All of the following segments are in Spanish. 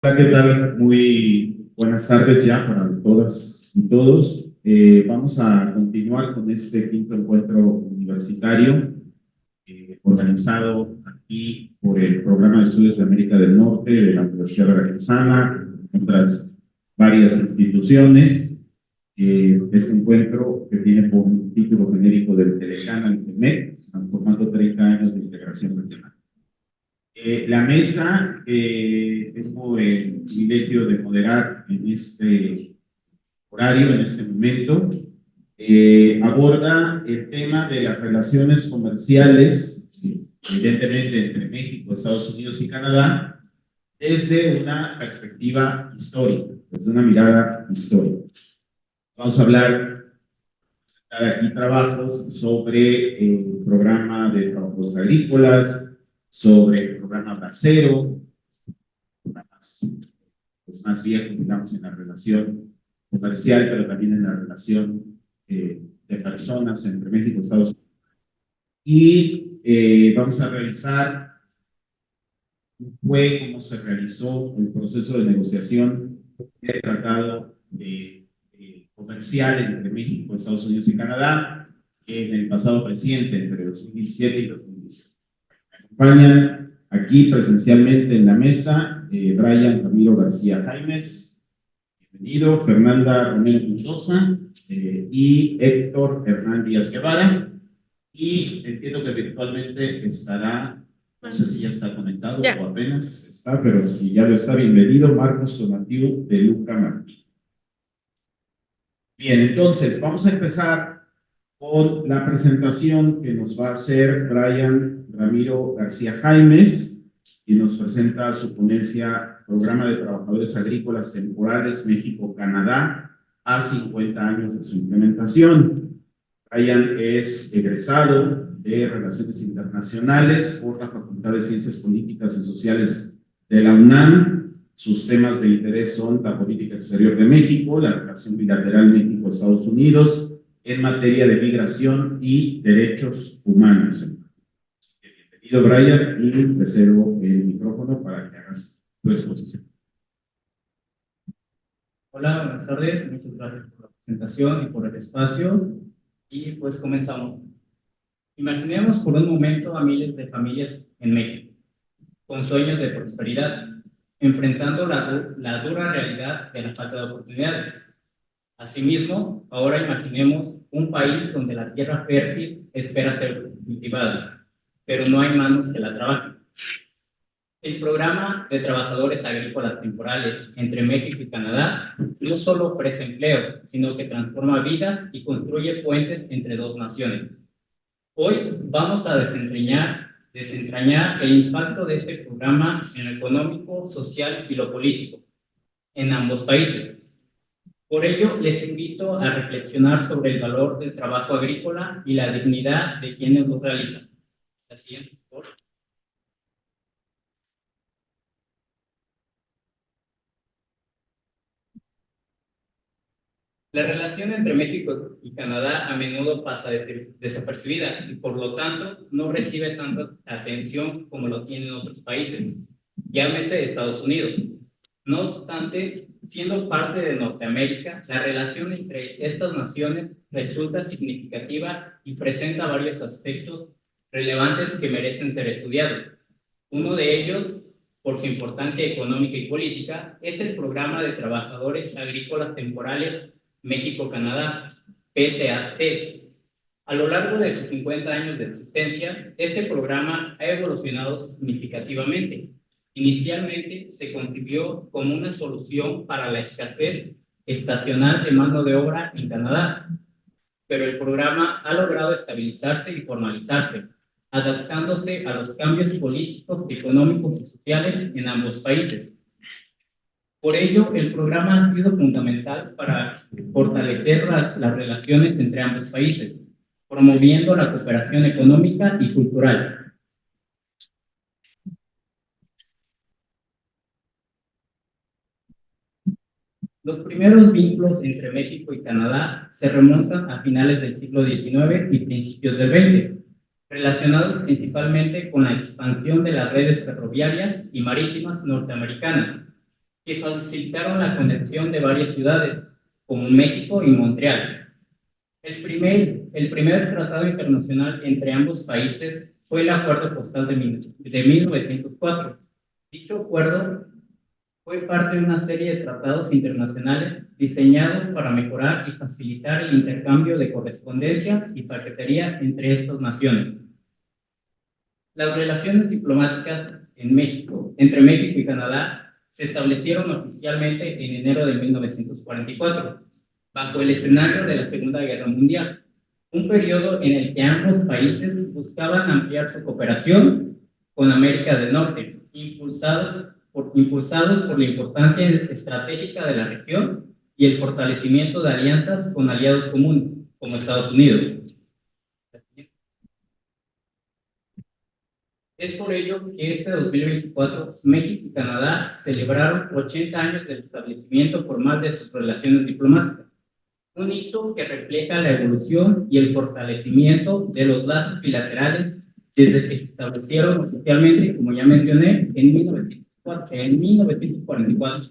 Hola, ¿qué tal? Muy buenas tardes ya para todas y todos. Vamos a continuar con este quinto encuentro universitario organizado aquí por el Programa de Estudios de América del Norte de la Universidad Veracruzana, otras varias instituciones. Este encuentro que tiene por un título genérico del Telecán al TEMEC, transformando 30 años de integración regional. La mesa, tengo el privilegio de moderar en este horario, en este momento, aborda el tema de las relaciones comerciales, evidentemente entre México, Estados Unidos y Canadá, desde una perspectiva histórica, desde una mirada histórica. Vamos a presentar aquí trabajos sobre el programa de trabajos agrícolas, sobre el programa bracero, programas pues, más viejos, digamos, en la relación comercial, pero también en la relación de personas entre México y Estados Unidos. Y vamos a revisar cómo se realizó el proceso de negociación del tratado comercial entre México, Estados Unidos y Canadá en el pasado reciente, entre 2017 y 2018. Me acompañan aquí presencialmente en la mesa Brian Ramiro García Jaimes, bienvenido, Fernanda Romero Mendoza y Héctor Hernán Díaz Guevara. Y entiendo que virtualmente estará, no sé si ya está conectado o apenas está, pero si ya lo está, bienvenido, Marcos Donativo de Luca Martín. Bien, entonces vamos a empezar con la presentación que nos va a hacer Brian Ramiro García Jaimes, y nos presenta su ponencia Programa de Trabajadores Agrícolas Temporales México-Canadá a 50 años de su implementación. Brian es egresado de Relaciones Internacionales por la Facultad de Ciencias Políticas y Sociales de la UNAM. Sus temas de interés son la política exterior de México, la relación bilateral México-Estados Unidos, en materia de migración y derechos humanos. Bienvenido, Brian, y te cedo el micrófono para que hagas tu exposición. Hola, buenas tardes. Muchas gracias por la presentación y por el espacio. Y pues comenzamos. Imaginemos por un momento a miles de familias en México, con sueños de prosperidad, enfrentando la dura realidad de la falta de oportunidades. Asimismo, ahora imaginemos un país donde la tierra fértil espera ser cultivada, pero no hay manos que la trabajen. El programa de trabajadores agrícolas temporales entre México y Canadá no solo ofrece empleo, sino que transforma vidas y construye puentes entre dos naciones. Hoy vamos a desentrañar el impacto de este programa en lo económico, social y lo político en ambos países. Por ello, les invito a reflexionar sobre el valor del trabajo agrícola y la dignidad de quienes lo realizan. La siguiente, por favor. La relación entre México y Canadá a menudo pasa desapercibida y por lo tanto no recibe tanta atención como lo tienen otros países, llámese Estados Unidos. No obstante, siendo parte de Norteamérica, la relación entre estas naciones resulta significativa y presenta varios aspectos relevantes que merecen ser estudiados. Uno de ellos, por su importancia económica y política, es el Programa de Trabajadores Agrícolas Temporales México-Canadá, PTAT. A lo largo de sus 50 años de existencia, este programa ha evolucionado significativamente. Inicialmente se concibió como una solución para la escasez estacional de mano de obra en Canadá, pero el programa ha logrado estabilizarse y formalizarse, adaptándose a los cambios políticos, económicos y sociales en ambos países. Por ello, el programa ha sido fundamental para fortalecer las relaciones entre ambos países, promoviendo la cooperación económica y cultural. Los primeros vínculos entre México y Canadá se remontan a finales del siglo XIX y principios del XX, relacionados principalmente con la expansión de las redes ferroviarias y marítimas norteamericanas. que facilitaron la conexión de varias ciudades, como México y Montreal. El primer tratado internacional entre ambos países fue el Acuerdo Postal de 1904. Dicho acuerdo fue parte de una serie de tratados internacionales diseñados para mejorar y facilitar el intercambio de correspondencia y paquetería entre estas naciones. Las relaciones diplomáticas entre México y Canadá se establecieron oficialmente en enero de 1944, bajo el escenario de la Segunda Guerra Mundial, un periodo en el que ambos países buscaban ampliar su cooperación con América del Norte, impulsados por la importancia estratégica de la región y el fortalecimiento de alianzas con aliados comunes, como Estados Unidos. Es por ello que este 2024 México y Canadá celebraron 80 años del establecimiento formal de sus relaciones diplomáticas, un hito que refleja la evolución y el fortalecimiento de los lazos bilaterales desde que se establecieron oficialmente, como ya mencioné, en 1944.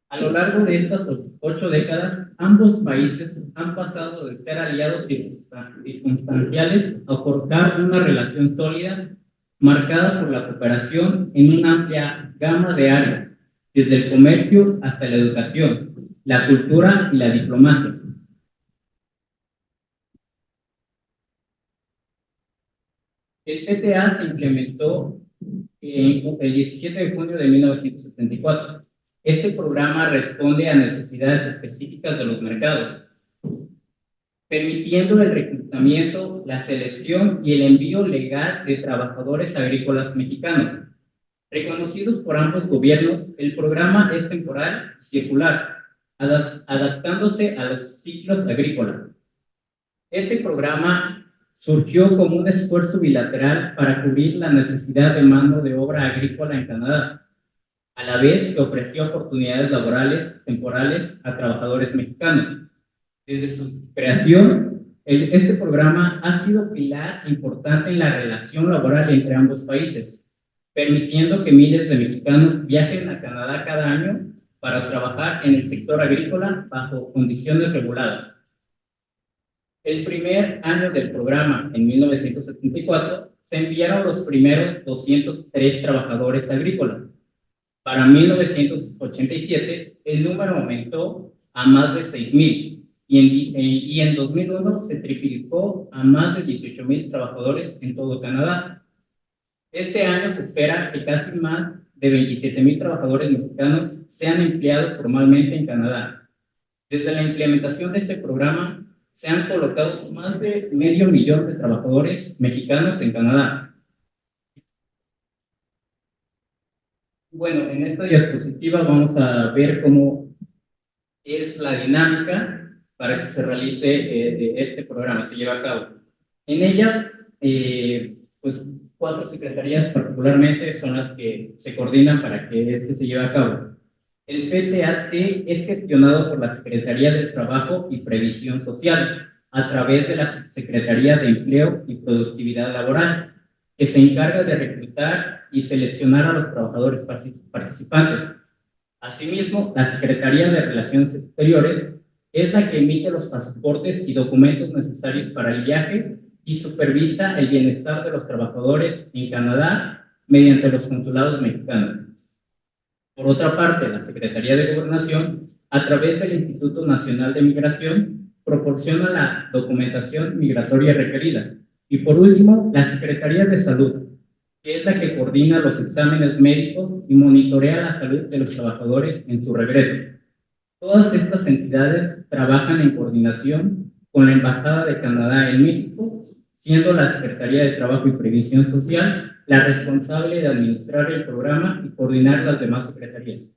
A lo largo de estas 8 décadas, ambos países han pasado de ser aliados circunstanciales a forjar una relación sólida marcada por la cooperación en una amplia gama de áreas, desde el comercio hasta la educación, la cultura y la diplomacia. El PTA se implementó el 17 de junio de 1974. Este programa responde a necesidades específicas de los mercados, permitiendo el reclutamiento, la selección y el envío legal de trabajadores agrícolas mexicanos. Reconocidos por ambos gobiernos, el programa es temporal y circular, adaptándose a los ciclos agrícolas. Este programa surgió como un esfuerzo bilateral para cubrir la necesidad de mano de obra agrícola en Canadá, a la vez que ofrecía oportunidades laborales temporales a trabajadores mexicanos. Desde su creación, este programa ha sido pilar importante en la relación laboral entre ambos países, permitiendo que miles de mexicanos viajen a Canadá cada año para trabajar en el sector agrícola bajo condiciones reguladas. El primer año del programa, en 1974, se enviaron los primeros 203 trabajadores agrícolas. Para 1987, el número aumentó a más de 6,000 y en 2001 se triplicó a más de 18,000 trabajadores en todo Canadá. Este año se espera que casi más de 27,000 trabajadores mexicanos sean empleados formalmente en Canadá. Desde la implementación de este programa, se han colocado más de 500,000 de trabajadores mexicanos en Canadá. Bueno, en esta diapositiva vamos a ver cómo es la dinámica para que se realice este programa, se lleve a cabo. En ella, pues 4 secretarías particularmente son las que se coordinan para que este se lleve a cabo. El PTAT es gestionado por la Secretaría del Trabajo y Previsión Social a través de la Secretaría de Empleo y Productividad Laboral, que se encarga de reclutar y seleccionar a los trabajadores participantes. Asimismo, la Secretaría de Relaciones Exteriores es la que emite los pasaportes y documentos necesarios para el viaje y supervisa el bienestar de los trabajadores en Canadá mediante los consulados mexicanos. Por otra parte, la Secretaría de Gobernación, a través del Instituto Nacional de Migración, proporciona la documentación migratoria requerida. Y por último, la Secretaría de Salud, que es la que coordina los exámenes médicos y monitorea la salud de los trabajadores en su regreso. Todas estas entidades trabajan en coordinación con la Embajada de Canadá en México, siendo la Secretaría de Trabajo y Previsión Social la responsable de administrar el programa y coordinar las demás secretarías.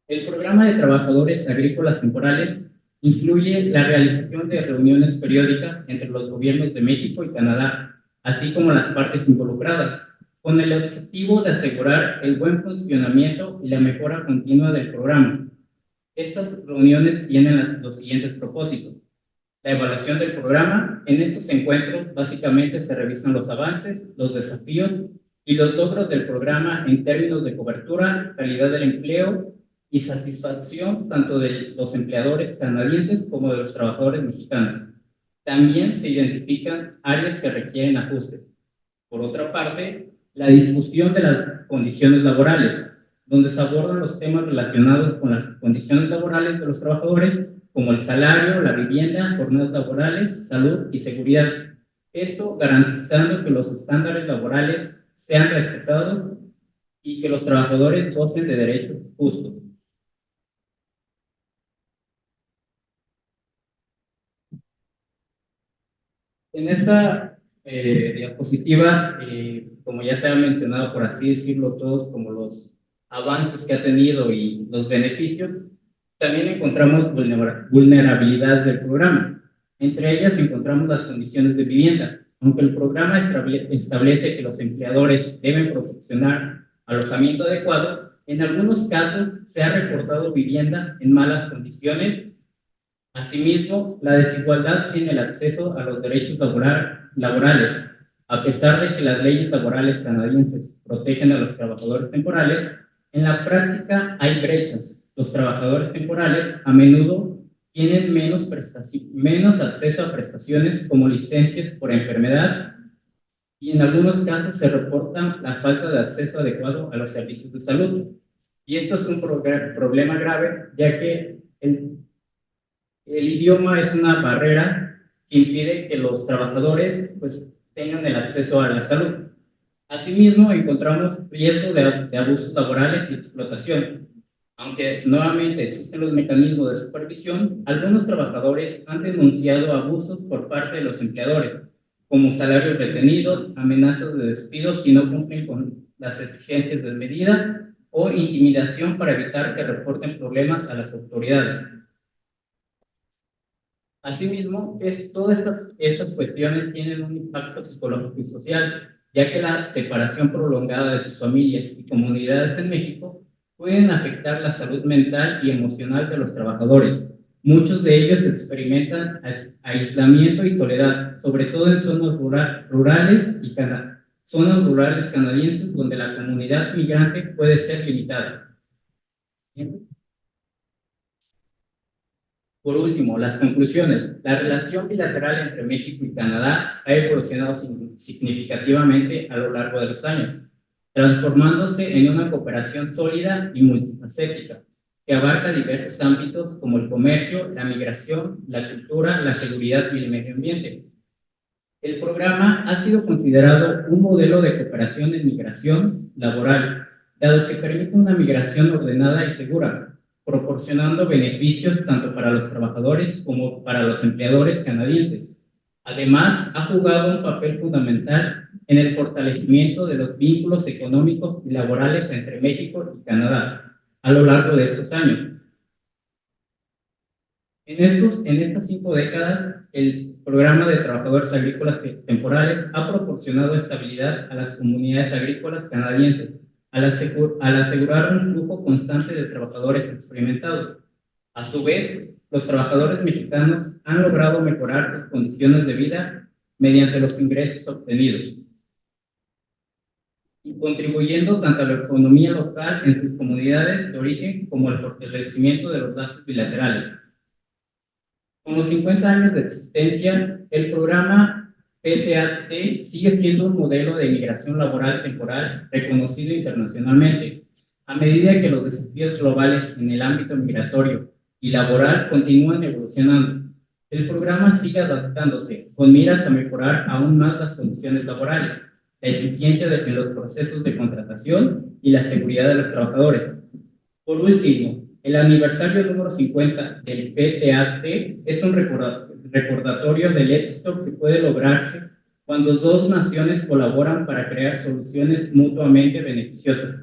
El programa de trabajadores agrícolas temporales incluye la realización de reuniones periódicas entre los gobiernos de México y Canadá, así como las partes involucradas, con el objetivo de asegurar el buen funcionamiento y la mejora continua del programa. Estas reuniones tienen los siguientes propósitos: la evaluación del programa. En estos encuentros básicamente se revisan los avances, los desafíos y los logros del programa en términos de cobertura, calidad del empleo y satisfacción tanto de los empleadores canadienses como de los trabajadores mexicanos. También se identifican áreas que requieren ajustes. Por otra parte, la discusión de las condiciones laborales, donde se abordan los temas relacionados con las condiciones laborales de los trabajadores, como el salario, la vivienda, jornadas laborales, salud y seguridad. Esto garantizando que los estándares laborales sean respetados y que los trabajadores gocen de derechos justos. En esta diapositiva, como ya se ha mencionado, por así decirlo, todos como los avances que ha tenido y los beneficios, también encontramos vulnerabilidades del programa. Entre ellas encontramos las condiciones de vivienda. Aunque el programa establece que los empleadores deben proporcionar alojamiento adecuado, en algunos casos se ha reportado viviendas en malas condiciones. Asimismo, la desigualdad en el acceso a los derechos laborales. A pesar de que las leyes laborales canadienses protegen a los trabajadores temporales, en la práctica hay brechas. Los trabajadores temporales a menudo tienen menos acceso a prestaciones como licencias por enfermedad y en algunos casos se reporta la falta de acceso adecuado a los servicios de salud. Y esto es un problema grave, ya que el idioma es una barrera que impide que los trabajadores pues, tengan el acceso a la salud. Asimismo, encontramos riesgo de abusos laborales y explotación. Aunque nuevamente existen los mecanismos de supervisión, algunos trabajadores han denunciado abusos por parte de los empleadores, como salarios retenidos, amenazas de despido si no cumplen con las exigencias de medida o intimidación para evitar que reporten problemas a las autoridades. Asimismo, todas estas cuestiones tienen un impacto psicológico y social, ya que la separación prolongada de sus familias y comunidades en México pueden afectar la salud mental y emocional de los trabajadores. Muchos de ellos experimentan aislamiento y soledad, sobre todo en zonas rurales y zonas rurales canadienses donde la comunidad migrante puede ser limitada. Por último, las conclusiones. La relación bilateral entre México y Canadá ha evolucionado significativamente a lo largo de los años, transformándose en una cooperación sólida y multifacética, que abarca diversos ámbitos como el comercio, la migración, la cultura, la seguridad y el medio ambiente. El programa ha sido considerado un modelo de cooperación en migración laboral, dado que permite una migración ordenada y segura, proporcionando beneficios tanto para los trabajadores como para los empleadores canadienses. Además, ha jugado un papel fundamental en el fortalecimiento de los vínculos económicos y laborales entre México y Canadá a lo largo de estos años. En estas 5 décadas, el programa de trabajadores agrícolas temporales ha proporcionado estabilidad a las comunidades agrícolas canadienses, al asegurar un flujo constante de trabajadores experimentados. A su vez, los trabajadores mexicanos han logrado mejorar sus condiciones de vida mediante los ingresos obtenidos y contribuyendo tanto a la economía local en sus comunidades de origen como al fortalecimiento de los lazos bilaterales. Con los 50 años de existencia, el programa PTAT sigue siendo un modelo de migración laboral temporal reconocido internacionalmente. A medida que los desafíos globales en el ámbito migratorio y laboral continúan evolucionando, el programa sigue adaptándose con miras a mejorar aún más las condiciones laborales, la eficiencia en los procesos de contratación y la seguridad de los trabajadores. Por último, el aniversario número 50 del PTAT es un recordatorio del éxito que puede lograrse cuando dos naciones colaboran para crear soluciones mutuamente beneficiosas.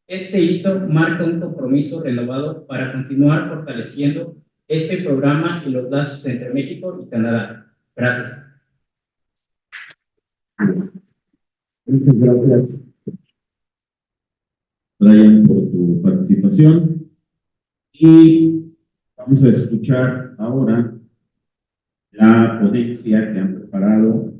Este hito marca un compromiso renovado para continuar fortaleciendo este programa y los lazos entre México y Canadá. Gracias. Muchas gracias, Brian, por tu participación. Y vamos a escuchar ahora la ponencia que han preparado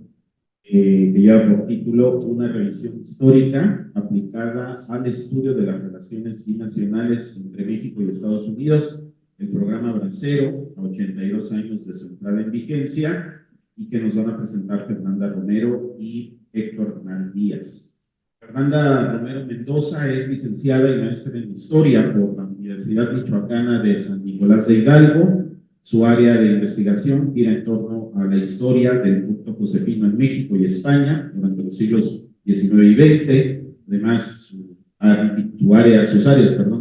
que lleva por título Una revisión histórica aplicada al estudio de las relaciones binacionales entre México y Estados Unidos, el programa Bracero, a 82 años de su entrada en vigencia, y que nos van a presentar Fernanda Romero y Héctor Hernán Díaz. Fernanda Romero Mendoza es licenciada y maestra en Historia por la Universidad Michoacana de San Nicolás de Hidalgo. Su área de investigación gira en torno a la historia del culto josefino en México y España durante los siglos XIX y XX. Además, sus áreas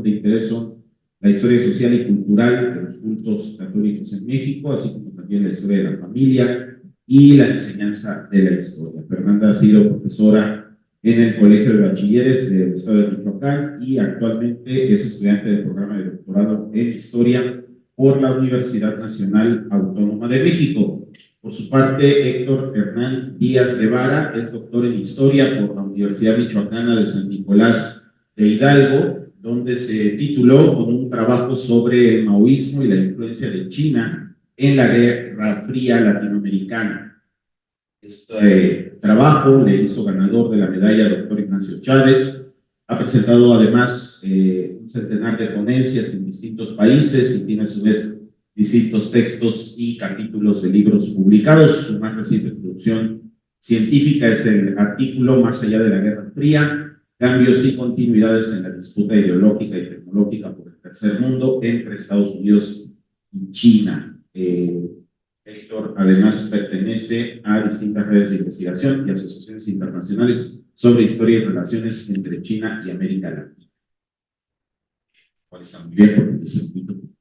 de interés son la historia social y cultural de los cultos católicos en México, así como también la historia de la familia y la enseñanza de la historia. Fernanda ha sido profesora en el Colegio de Bachilleres del Estado de Michoacán y actualmente es estudiante del programa de doctorado en Historia por la Universidad Nacional Autónoma de México. Por su parte, Héctor Hernán Díaz Guevara es doctor en Historia por la Universidad Michoacana de San Nicolás de Hidalgo, donde se tituló con un trabajo sobre el maoísmo y la influencia de China en la Guerra Fría latinoamericana. Este trabajo le hizo ganador de la medalla Dr. Ignacio Chávez. Ha presentado además un centenar de ponencias en distintos países y tiene a su vez distintos textos y capítulos de libros publicados. Su más reciente producción científica es el artículo Más allá de la Guerra Fría, cambios y continuidades en la disputa ideológica y tecnológica por el tercer mundo entre Estados Unidos y China. Héctor además pertenece a distintas redes de investigación y asociaciones internacionales sobre historia y relaciones entre China y América Latina. Cual está muy bien porque los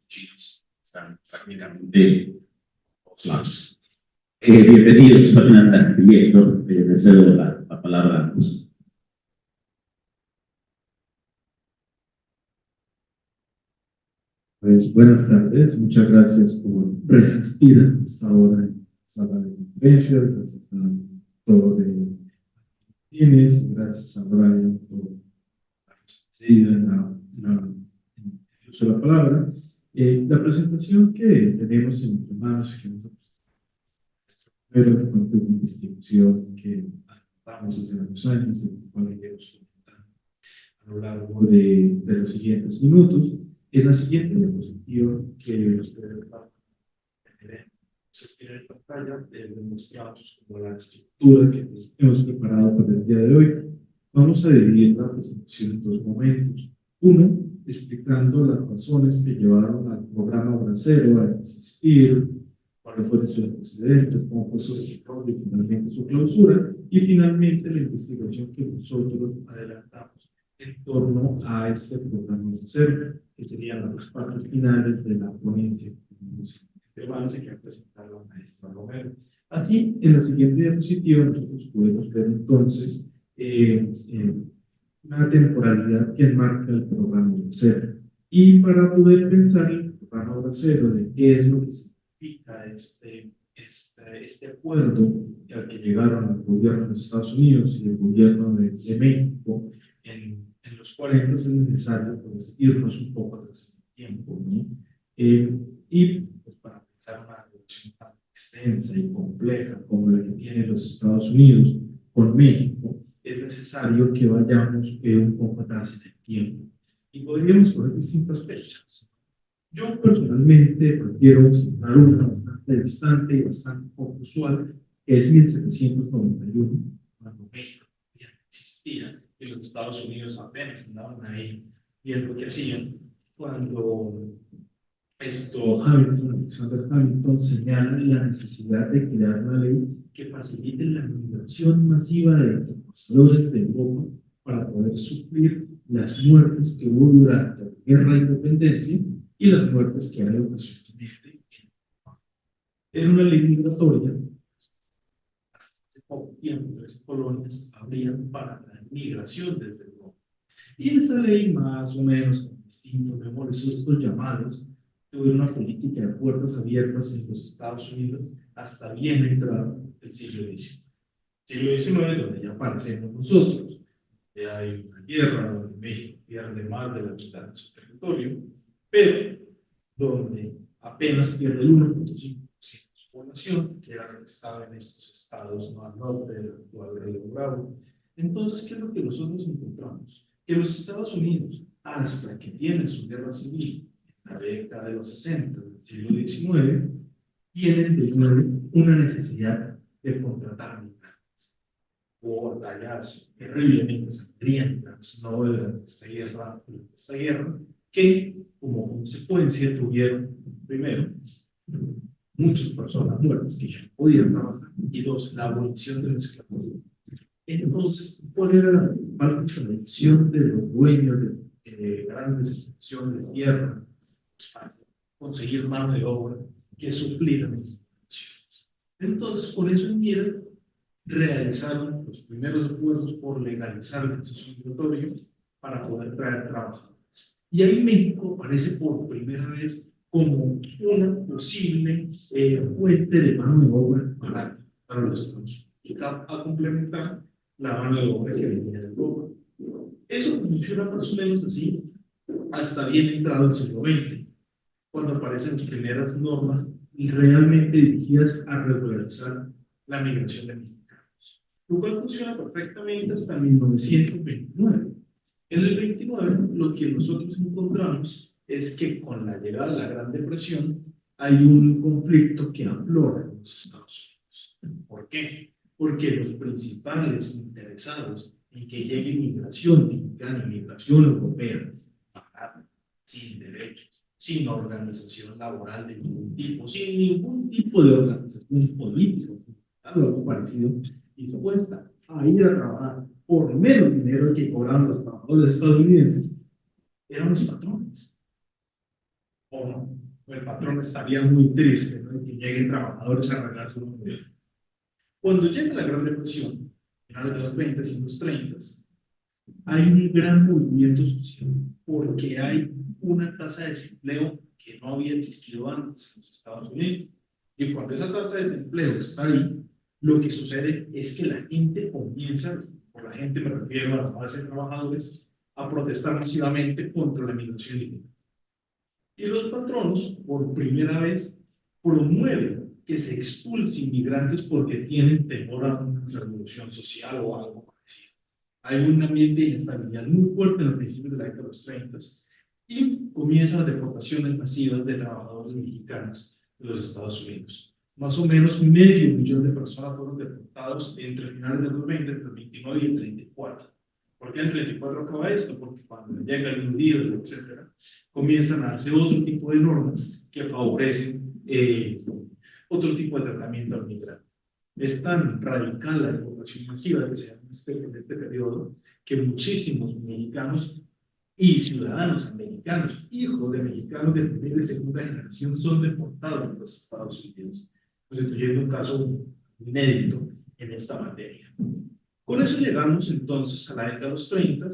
chinos están prácticamente todos lados. Bienvenidos, Fernanda y Héctor. Les cedo la palabra a ambos. Pues buenas tardes, muchas gracias por resistir hasta esta hora en sala de conferencias, gracias a todos de Martínez, gracias a Brian por la presencia en el uso de la palabra. La presentación que tenemos en nuestras manos, que nosotros, pero de parte de una investigación que adoptamos hace varios años, de la cual iremos comentando a lo largo de los siguientes minutos. En la siguiente diapositiva que ustedes van a tener, pues tiene en pantalla, demostramos como la estructura que hemos preparado para el día de hoy. Vamos a dividir la presentación en dos momentos. Uno, explicando las razones que llevaron al programa Bracero a existir, cuáles fueron sus antecedentes, cómo fue su desarrollo y finalmente su clausura, y finalmente la investigación que nosotros adelantamos en torno a este programa Bracero, que serían las partes finales de la ponencia de manos y que va a presentar la maestra Romero. Así, en la siguiente diapositiva nosotros podemos ver entonces una temporalidad que enmarca el programa Bracero. Y para poder pensar en el programa Bracero, de qué es lo que significa este acuerdo al que llegaron el gobierno de los Estados Unidos y el gobierno de México en los 40 es necesario pues, irnos un poco atrás en el tiempo, ¿no? Y pues, para pensar una relación tan extensa y compleja como la que tienen los Estados Unidos con México, es necesario que vayamos un poco atrás en el tiempo. Y podríamos poner distintas fechas. Yo personalmente prefiero citar una bastante distante y bastante poco usual, que es 1791, cuando México ya existía y los Estados Unidos apenas andaban ahí viendo qué hacían, cuando Alexander Hamilton señala la necesidad de crear una ley que facilite la migración masiva de trabajadores de Europa para poder suplir las muertes que hubo durante la Guerra de Independencia y las muertes que hay ocasionalmente. Era una ley migratoria. Hace poco tiempo, 3 colonias abrían para la migración desde Europa. Y esa ley, más o menos, con distintos memorias, estos llamados, tuvieron una política de puertas abiertas en los Estados Unidos hasta bien entrado el siglo XIX. Siglo XIX, donde ya aparecemos nosotros, ya hay una guerra, donde México pierde más de la mitad de su territorio, pero donde apenas pierde el 1.5% de su población. población, que era la que estaba en estos estados, ¿no? Al norte del actual Río Bravo. Entonces, ¿qué es lo que nosotros encontramos? Que los Estados Unidos, hasta que tienen su guerra civil, en la década de los 60 del siglo XIX, tienen de nuevo una necesidad de contratar migrantes o batallas terriblemente sangrientas, ¿no? Durante esta guerra, que como consecuencia tuvieron, primero, muchas personas muertas que se podían trabajar, y dos, la abolición de la esclavitud. Entonces, ¿cuál era la principal contradicción de los dueños de grandes extensiones de tierra? Pues fácil, conseguir mano de obra que supliera las necesidades. Entonces, con eso en mira, realizaron los primeros esfuerzos por legalizar el proceso migratorio para poder traer trabajadores. Y ahí México aparece por primera vez como una posible fuente de mano de obra barata para los Estados Unidos, a complementar la mano de obra que venía de Europa. Eso funciona más o menos así hasta bien entrado el siglo XX, cuando aparecen las primeras normas realmente dirigidas a regularizar la migración de mexicanos, lo cual funciona perfectamente hasta 1929. En el 29, lo que nosotros encontramos es que con la llegada de la Gran Depresión hay un conflicto que aflora en los Estados Unidos. ¿Por qué? Porque los principales interesados en que llegue inmigración mexicana, inmigración europea, barata, sin derechos, sin organización laboral de ningún tipo, sin ningún tipo de organización política, algo parecido, dispuesta a ir a trabajar por menos dinero que cobraban los trabajadores estadounidenses, eran los patrones. O no, el patrón estaría muy triste, ¿no?, de que lleguen trabajadores a arreglar su vida. Cuando llega la Gran Depresión, finales de los 20 y los 30, hay un gran movimiento social porque hay una tasa de desempleo que no había existido antes en los Estados Unidos. Y cuando esa tasa de desempleo está ahí, lo que sucede es que la gente comienza, por la gente me refiero a la base de trabajadores, a protestar masivamente contra la migración ilegal. Y los patronos, por primera vez, promueven que se expulse inmigrantes porque tienen temor a una revolución social o algo parecido. Hay un ambiente de inestabilidad muy fuerte en los principios de la década de los 30 y comienzan las deportaciones masivas de trabajadores mexicanos de los Estados Unidos. Más o menos 500.000 de personas fueron deportados entre finales de los 20, entre el 29 y el 34. ¿Por qué el 34 acaba esto? Porque cuando llega el judío, etcétera, comienzan a hacer otro tipo de normas que favorecen otro tipo de tratamiento al migrante. Es tan radical la deportación masiva que se da en este periodo que muchísimos mexicanos y ciudadanos americanos, hijos de mexicanos de primera y segunda generación, son deportados en los Estados Unidos, constituyendo un caso inédito en esta materia. Con eso llegamos entonces a la década de los 30,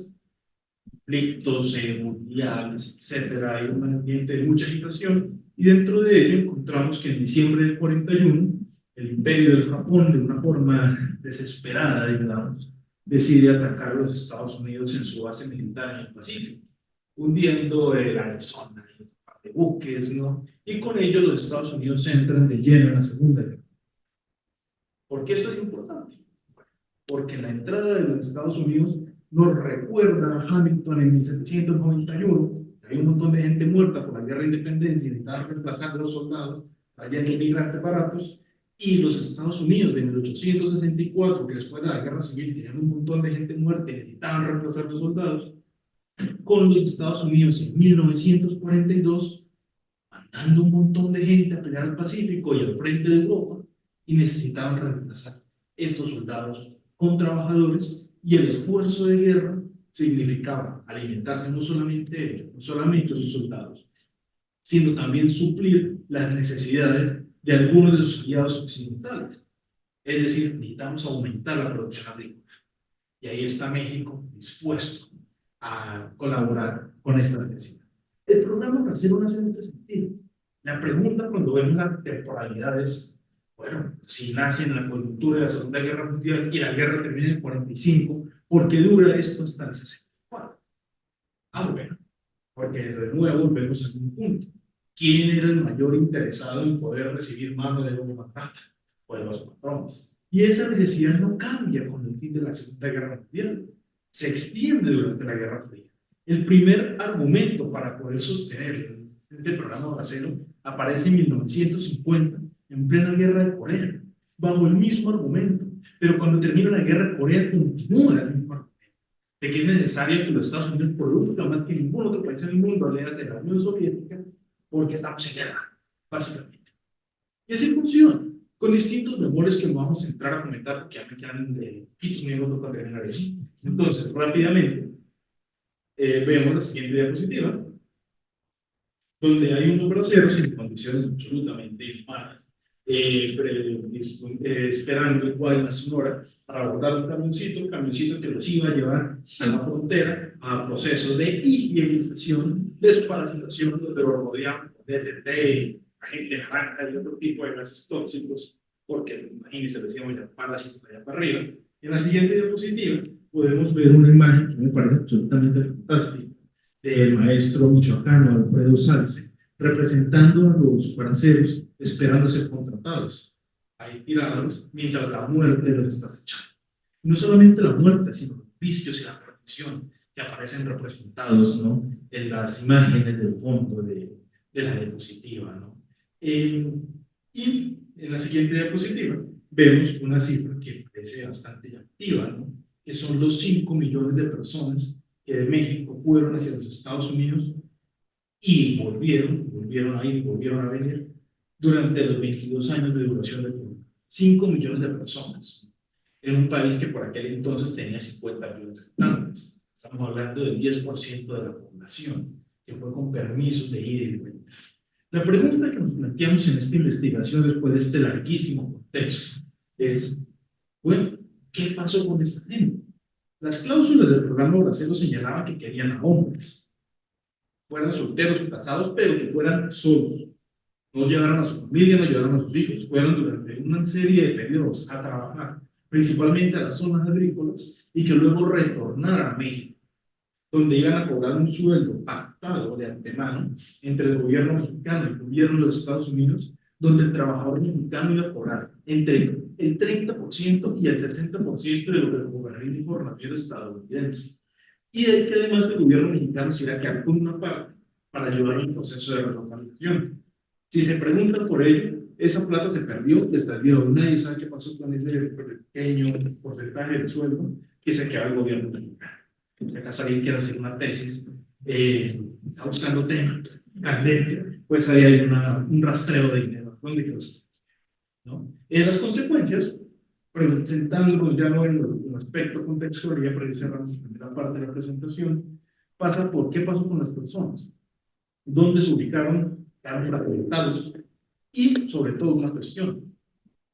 conflictos mundiales, etcétera, hay un ambiente de mucha agitación, y dentro de ello encontramos que en diciembre del 41, el imperio del Japón, de una forma desesperada, digamos, decide atacar a los Estados Unidos en su base militar en el Pacífico, hundiendo el Arizona en un par de buques, ¿no? Y con ello los Estados Unidos entran de lleno en la Segunda Guerra. ¿Por qué esto es importante? Porque la entrada de los Estados Unidos nos recuerda a Hamilton en 1791. Hay un montón de gente muerta por la guerra de independencia y necesitaban reemplazar a los soldados, traían inmigrantes baratos, y los Estados Unidos de 1864, que después de la guerra civil tenían un montón de gente muerta y necesitaban reemplazar a los soldados, con los Estados Unidos en 1942, mandando un montón de gente a pelear al Pacífico y al frente de Europa, y necesitaban reemplazar estos soldados con trabajadores, y el esfuerzo de guerra significaba alimentarse no solamente ellos, no solamente sus soldados, sino también suplir las necesidades de algunos de sus aliados occidentales. Es decir, necesitamos aumentar la producción agrícola. Y ahí está México dispuesto a colaborar con esta necesidad. El programa Barcelona hace en este sentido. La pregunta cuando vemos la temporalidad es, bueno, si nace en la coyuntura de la Segunda Guerra Mundial y la guerra termina en el 45, ¿por qué dura esto hasta el 64? Ah, bueno, porque de nuevo volvemos a un punto. ¿quién era el mayor interesado en poder recibir mano de obra barata? Pues los patrones. Y esa necesidad no cambia con el fin de la Segunda Guerra Mundial, se extiende durante la Guerra Fría. El primer argumento para poder sostener este programa bracero aparece en 1950, en plena Guerra de Corea, bajo el mismo argumento. Pero cuando termina la Guerra de Corea, continúa el mismo argumento de que es necesario que los Estados Unidos produzcan más que ningún otro país en el mundo, le hace la Unión Soviética, porque estamos en guerra, básicamente. Y así funciona, con distintos memorias que no vamos a entrar a comentar, porque ya me quedan de poquitos minutos para terminar eso. Entonces, rápidamente, vemos la siguiente diapositiva, donde hay unos braceros en condiciones absolutamente inhumanas, esperando en Guaymas, Sonora, para abordar un camioncito que los iba a llevar a la frontera a procesos de higienización, desparasitación, donde lo rodeaban de DDT, agente naranja y otro tipo de gases tóxicos, porque imagínense, decíamos ya parásitos allá para arriba. En la siguiente diapositiva podemos ver una imagen que me parece absolutamente fantástica del maestro michoacano Alfredo Salce, representando a los braceros esperando ser contratados, ahí tirados, mientras la muerte los está acechando. No solamente la muerte, sino los vicios y la perdición que aparecen representados, ¿no?, en las imágenes del fondo de la diapositiva, ¿no? Y en la siguiente diapositiva vemos una cifra que parece bastante llamativa, ¿no?, que son los 5 millones de personas que de México fueron hacia los Estados Unidos y volvieron a ir y volvieron a venir durante los 22 años de duración del programa. 5 millones de personas en un país que por aquel entonces tenía 50 millones de habitantes. Estamos hablando del 10% de la población que fue con permisos de ida y vuelta. La pregunta que nos planteamos en esta investigación después de este larguísimo contexto es, bueno, ¿qué pasó con esta gente? Las cláusulas del programa bracero señalaban que querían a hombres, fueran solteros o casados, pero que fueran solos. No llevaran a su familia, no llevaran a sus hijos, fueran durante una serie de periodos a trabajar, principalmente a las zonas agrícolas, y que luego retornaran a México, donde iban a cobrar un sueldo pactado de antemano entre el gobierno mexicano y el gobierno de los Estados Unidos, donde el trabajador mexicano iba a cobrar entre el 30% y el 60% de lo que el gobierno informativo estadounidense. Y de ahí que además el gobierno mexicano se iba a quedar con una parte para ayudar en el proceso de relocalización. Si se pregunta por ello, esa plata se perdió hasta el día de hoy. Nadie sabe qué pasó con ese pequeño porcentaje del sueldo que se quedó el gobierno mexicano. Si acaso alguien quiere hacer una tesis, está buscando tema candente, pues ahí hay un rastreo de dinero. ¿Dónde quedó eso? ¿No? Las consecuencias, presentándolo ya no en el aspecto contextual, ya para que cerramos la primera parte de la presentación, pasa por qué pasó con las personas, dónde se ubicaron, quedaron fragmentados, y sobre todo una cuestión,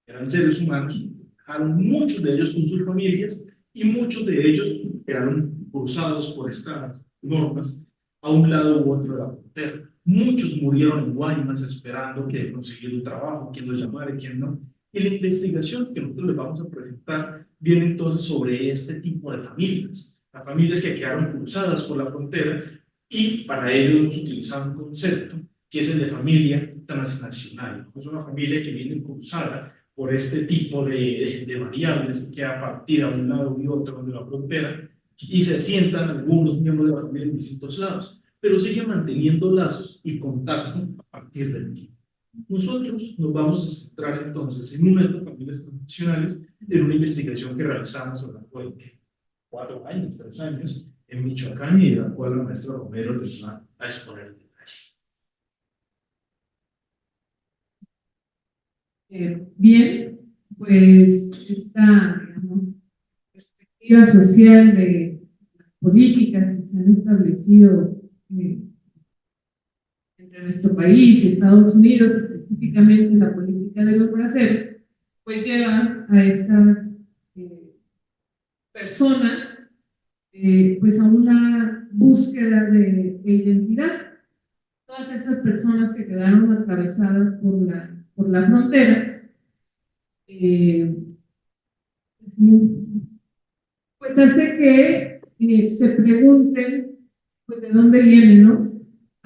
eran seres humanos, dejaron muchos de ellos con sus familias, y muchos de ellos quedaron cruzados por estas normas a un lado u otro de la frontera. Muchos murieron en Guaymas esperando que consiguieran un trabajo, quién los llamara y quién no. Y la investigación que nosotros les vamos a presentar viene entonces sobre este tipo de familias, las familias que quedaron cruzadas por la frontera, y para ello hemos utilizado un concepto que es el de familia transnacional. Es una familia que viene cruzada por este tipo de variables que queda partida a un lado y otro de la frontera, y se sientan algunos miembros de la familia en distintos lados, pero siguen manteniendo lazos y contacto a partir del tiempo. Nosotros nos vamos a centrar entonces en una de estas familias transnacionales en una investigación que realizamos a lo largo de 4 años, 3 años, en Michoacán, y de la cual la maestra Romero les va a exponer el detalle. Bien, pues esta, digamos, perspectiva social de las políticas que se han establecido entre nuestro país y Estados Unidos, específicamente la política de los braceros, pues lleva a estas personas pues a una búsqueda de identidad. Todas estas personas que quedaron atravesadas por la frontera, pues hace que se pregunten pues de dónde vienen, ¿no?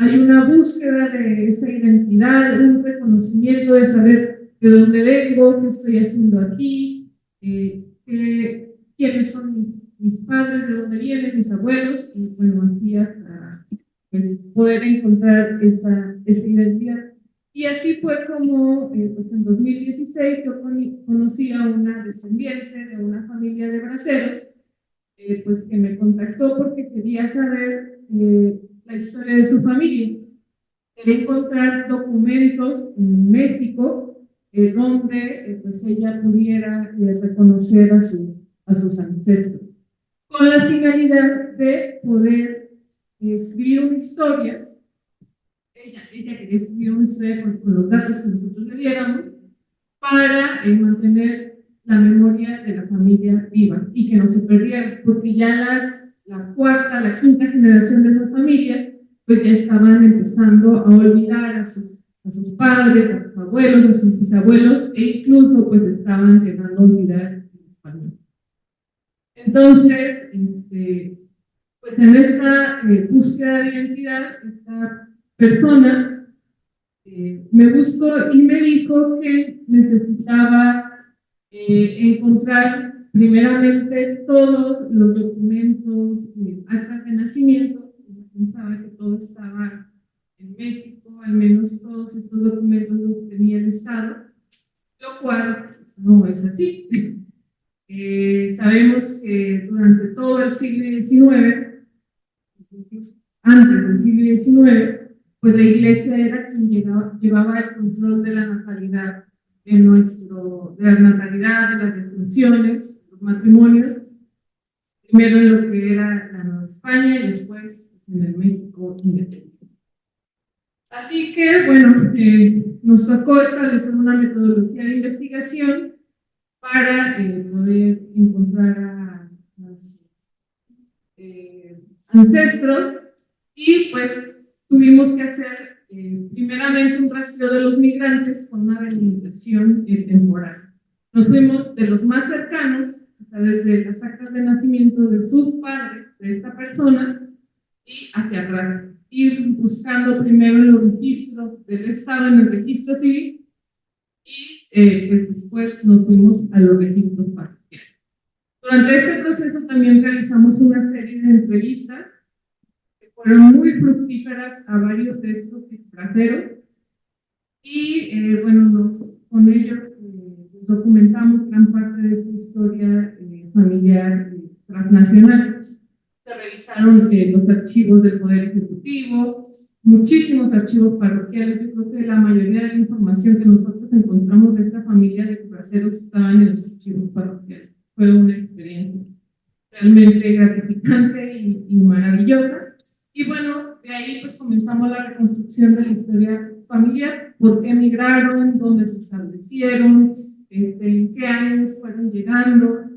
hay una búsqueda de esa identidad, un reconocimiento de saber de dónde vengo, qué estoy haciendo aquí, quiénes son mis padres, de dónde vienen mis abuelos, y bueno, así hasta pues, poder encontrar esa identidad. Y así fue como, pues en 2016, yo conocí a una descendiente de una familia de braceros, pues que me contactó porque quería saber la historia de su familia. Quería encontrar documentos en México donde pues ella pudiera reconocer a sus ancestros, con la finalidad de poder escribir una historia. Ella quería escribir una historia con los datos que nosotros le diéramos para mantener la memoria de la familia viva y que no se perdiera, porque ya la cuarta, la quinta generación de esa familia, pues ya estaban empezando a olvidar a sus padres, a sus abuelos, a sus bisabuelos, e incluso pues estaban llegando a olvidar el español. Entonces, pues en esta búsqueda de identidad, esta persona me buscó y me dijo que necesitaba encontrar primeramente todos los documentos, actas de nacimiento. Yo pensaba que todo estaba en México, al menos todos estos documentos los tenía el Estado, lo cual pues, no es así. Sabemos que durante todo el siglo XIX, antes del siglo XIX, pues la iglesia era quien llevaba el control de la natalidad, de la natalidad, de las defunciones, los matrimonios, primero en lo que era la Nueva España y después en el México independiente. Así que, bueno, nos tocó establecer una metodología de investigación para poder encontrar a los ancestros y pues tuvimos que hacer primeramente un rastreo de los migrantes con una delimitación temporal. Nos fuimos de los más cercanos, o sea, desde las actas de nacimiento de sus padres, de esta persona, y hacia atrás. Ir buscando primero en los registros del Estado, en el registro civil, y pues después nos fuimos a los registros parroquiales. Durante este proceso también realizamos una serie de entrevistas fueron muy fructíferas a varios de estos extranjeros y bueno, con ellos documentamos gran parte de su historia familiar transnacional. Se revisaron los archivos del Poder Ejecutivo, muchísimos archivos parroquiales. Yo creo que la mayoría de la información que nosotros encontramos de esta familia de braceros estaban en los archivos parroquiales. Fue una experiencia realmente gratificante y maravillosa. Y bueno, de ahí pues comenzamos la reconstrucción de la historia familiar, por qué emigraron, dónde se establecieron, en qué años fueron llegando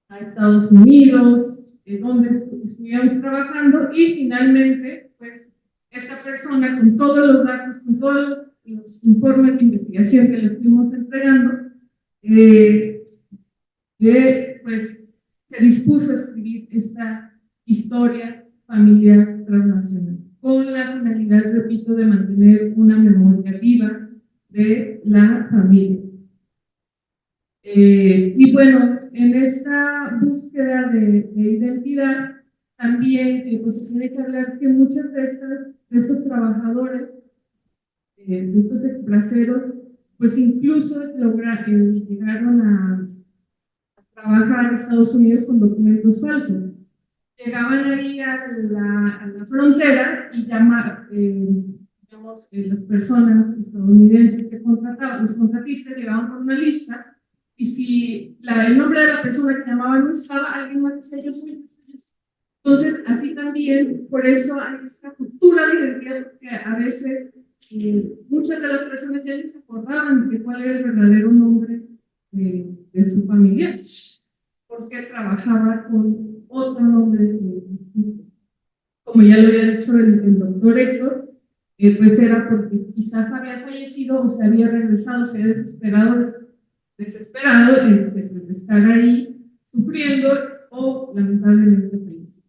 a Estados Unidos, dónde estuvieron trabajando y finalmente pues esta persona con todos los datos, con todos los informes de investigación que le fuimos entregando, pues se dispuso a escribir esta historia familiar transnacional, con la finalidad, repito, de mantener una memoria viva de la familia. Y bueno, en esta búsqueda de identidad, también pues, se tiene que hablar que muchos de estos trabajadores, de estos exbraceros, pues incluso llegaron a trabajar en Estados Unidos con documentos falsos. Llegaban ahí a la frontera y las personas estadounidenses que contrataban, los contratistas llegaban con una lista y si el nombre de la persona que llamaban no estaba, alguien más decía yo soy. Entonces, así también, por eso hay esta cultura de identidad que a veces muchas de las personas ya ni se acordaban de cuál era el verdadero nombre de su familia, porque trabajaba con otro nombre distinto. Como ya lo había dicho el doctor Héctor, pues era porque quizás había fallecido o se había regresado, se había desesperado pues, de estar ahí sufriendo o lamentablemente falleció.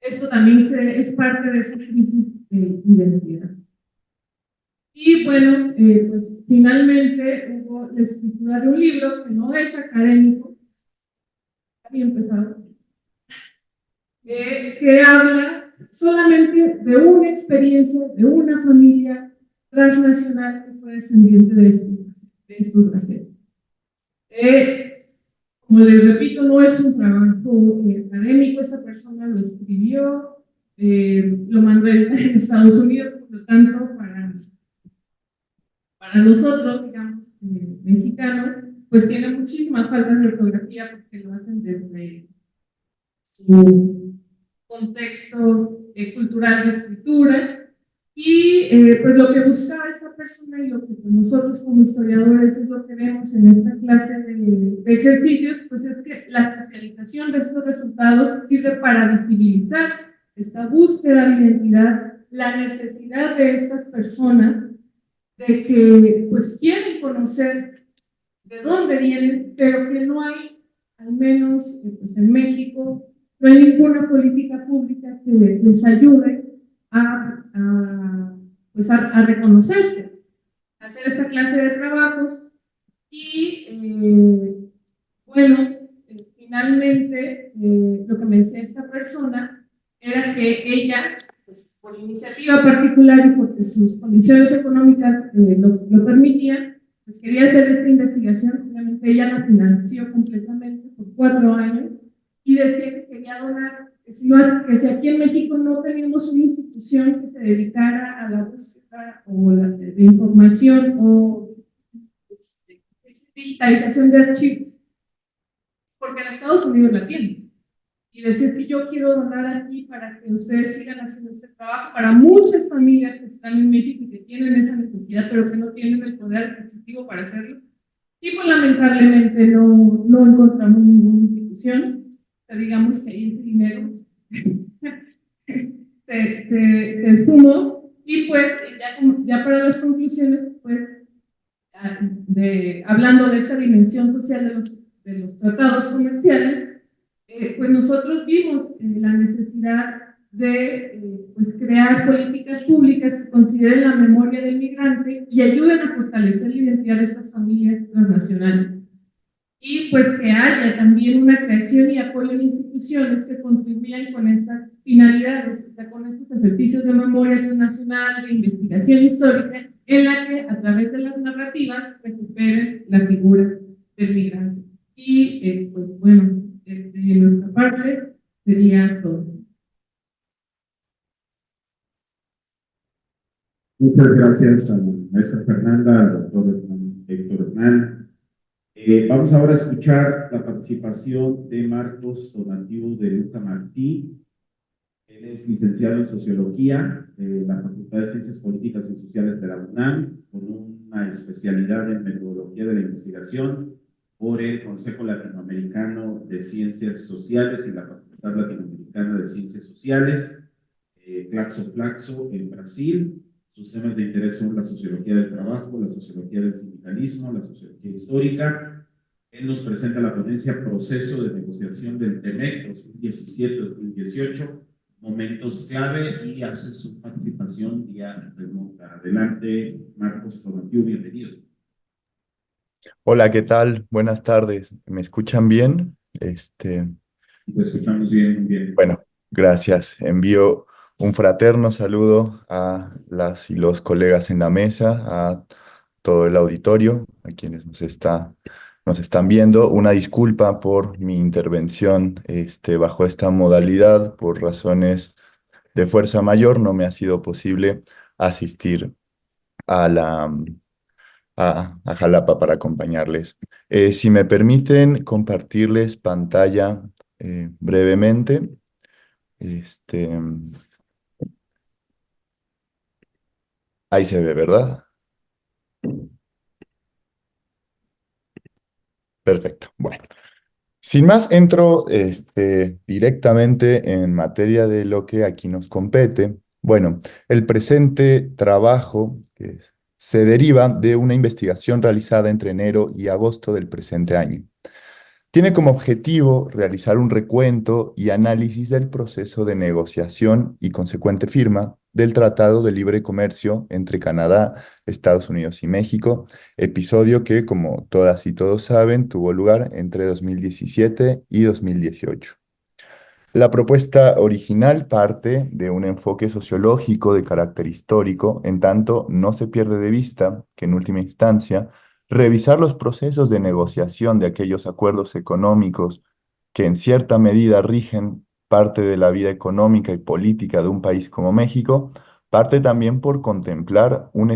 esto también es parte de esa crisis de identidad. Y bueno, pues finalmente hubo la escritura de un libro que no es académico, había empezado, que habla solamente de una experiencia de una familia transnacional que fue descendiente de estos brasileños. Como les repito, no es un trabajo académico, esta persona lo escribió, lo mandó en Estados Unidos, por lo tanto, para nosotros, digamos, mexicanos, pues tiene muchísimas faltas de ortografía porque lo hacen desde su contexto cultural de escritura. Y pues lo que buscaba esta persona y lo que pues, nosotros como historiadores es lo que vemos en esta clase de ejercicios, pues es que la socialización de estos resultados sirve para visibilizar esta búsqueda de identidad, la necesidad de estas personas de que pues quieren conocer de dónde vienen, pero que no hay, al menos pues, en México, no hay ninguna política pública que les ayude pues a reconocerse, a hacer esta clase de trabajos. Y bueno, finalmente lo que me decía esta persona era que ella, pues, por iniciativa particular y porque sus condiciones económicas lo permitían, pues quería hacer esta investigación. Obviamente ella la financió completamente por 4 años y decía que quería donar, que si aquí en México no teníamos una institución que se dedicara a la búsqueda o de información o digitalización de archivos, porque en Estados Unidos la tienen. Y decir que yo quiero donar aquí para que ustedes sigan haciendo este trabajo para muchas familias que están en México y que tienen esa necesidad, pero que no tienen el poder adquisitivo para hacerlo. Y pues lamentablemente no encontramos ninguna institución. O sea, digamos que ahí ese dinero se esfumó. Y pues ya para las conclusiones, pues hablando de esa dimensión social de los tratados comerciales, pues nosotros vimos la necesidad de pues crear políticas públicas que consideren la memoria del migrante y ayuden a fortalecer la identidad de estas familias transnacionales. Y pues que haya también una creación y apoyo en instituciones que contribuyan con estas finalidades, o sea, con estos ejercicios de memoria transnacional, de investigación histórica, en la que a través de las narrativas recuperen la figura del migrante. Y pues bueno, de nuestra parte sería todo. Muchas gracias a la maestra Fernanda, al doctor Héctor Hernán. Vamos ahora a escuchar la participación de Marcos Donativo de Luca Martí. Él es licenciado en Sociología de la Facultad de Ciencias Políticas y Sociales de la UNAM, con una especialidad en Metodología de la Investigación por el Consejo Latinoamericano de Ciencias Sociales y la Facultad Latinoamericana de Ciencias Sociales, Claxo, en Brasil. Sus temas de interés son la sociología del trabajo, la sociología del sindicalismo, la sociología histórica. Él nos presenta la ponencia Proceso de Negociación del TEMEC 2017-2018, momentos clave, y hace su participación vía remota. Adelante, Marcos Donativo, bienvenido. Hola, ¿qué tal? Buenas tardes. ¿Me escuchan bien? Te escuchamos bien, muy bien. Bueno, gracias. Envío un fraterno saludo a las y los colegas en la mesa, a todo el auditorio, a quienes nos están viendo. Una disculpa por mi intervención bajo esta modalidad. Por razones de fuerza mayor, no me ha sido posible asistir a Jalapa para acompañarles. Si me permiten compartirles pantalla brevemente. Ahí se ve, ¿verdad? Perfecto. Bueno, sin más, entro directamente en materia de lo que aquí nos compete. Bueno, el presente trabajo se deriva de una investigación realizada entre enero y agosto del presente año. Tiene como objetivo realizar un recuento y análisis del proceso de negociación y consecuente firma del Tratado de Libre Comercio entre Canadá, Estados Unidos y México, episodio que, como todas y todos saben, tuvo lugar entre 2017 y 2018. La propuesta original parte de un enfoque sociológico de carácter histórico, en tanto no se pierde de vista que en última instancia, revisar los procesos de negociación de aquellos acuerdos económicos que en cierta medida rigen parte de la vida económica y política de un país como México, parte también por contemplar un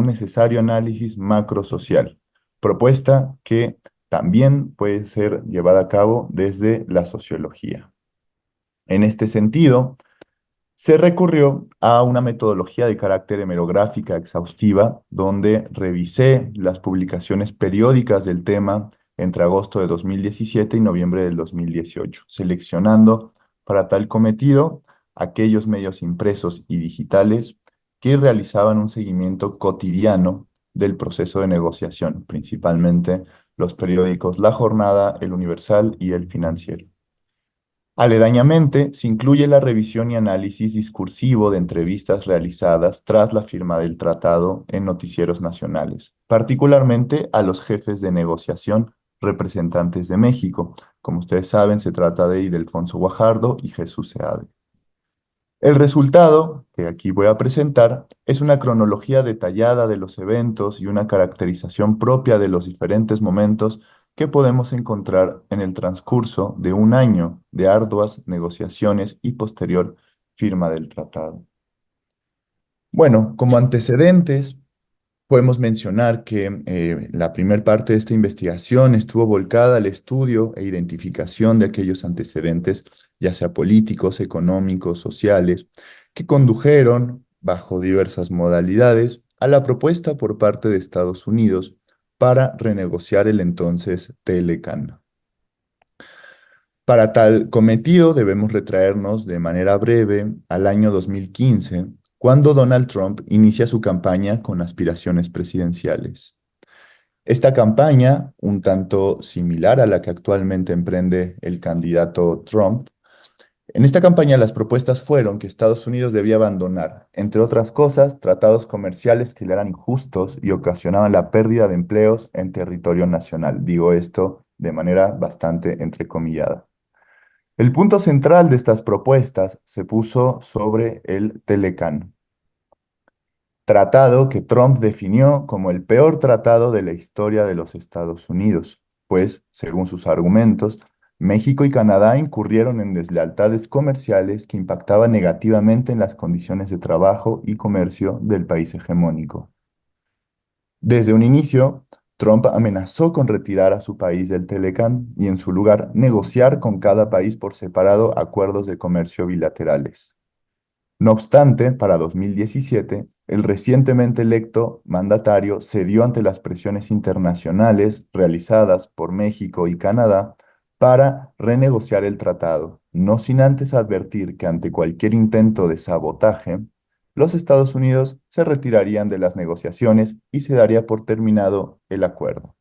necesario análisis macrosocial, propuesta que también puede ser llevada a cabo desde la sociología. En este sentido, se recurrió a una metodología de carácter hemerográfica exhaustiva, donde revisé las publicaciones periódicas del tema entre agosto de 2017 y noviembre del 2018, seleccionando para tal cometido aquellos medios impresos y digitales que realizaban un seguimiento cotidiano del proceso de negociación, principalmente los periódicos La Jornada, El Universal y El Financiero. Aledañamente, se incluye la revisión y análisis discursivo de entrevistas realizadas tras la firma del tratado en noticieros nacionales, particularmente a los jefes de negociación representantes de México. Como ustedes saben, se trata de Ildefonso Guajardo y Jesús Seade. El resultado, que aquí voy a presentar, es una cronología detallada de los eventos y una caracterización propia de los diferentes momentos que podemos encontrar en el transcurso de un año de arduas negociaciones y posterior firma del tratado. Bueno, como antecedentes, podemos mencionar que la primera parte de esta investigación estuvo volcada al estudio e identificación de aquellos antecedentes, ya sea políticos, económicos, sociales, que condujeron, bajo diversas modalidades, a la propuesta por parte de Estados Unidos para renegociar el entonces TLCAN. Para tal cometido debemos retraernos de manera breve al año 2015, cuando Donald Trump inicia su campaña con aspiraciones presidenciales. Esta campaña, un tanto similar a la que actualmente emprende el candidato Trump, en esta campaña las propuestas fueron que Estados Unidos debía abandonar, entre otras cosas, tratados comerciales que le eran injustos y ocasionaban la pérdida de empleos en territorio nacional. Digo esto de manera bastante entrecomillada. El punto central de estas propuestas se puso sobre el TLCAN, tratado que Trump definió como el peor tratado de la historia de los Estados Unidos, pues, según sus argumentos, México y Canadá incurrieron en deslealtades comerciales que impactaban negativamente en las condiciones de trabajo y comercio del país hegemónico. Desde un inicio, Trump amenazó con retirar a su país del TLCAN y en su lugar negociar con cada país por separado acuerdos de comercio bilaterales. No obstante, para 2017, el recientemente electo mandatario cedió ante las presiones internacionales realizadas por México y Canadá para renegociar el tratado, no sin antes advertir que ante cualquier intento de sabotaje, los Estados Unidos se retirarían de las negociaciones y se daría por terminado el acuerdo.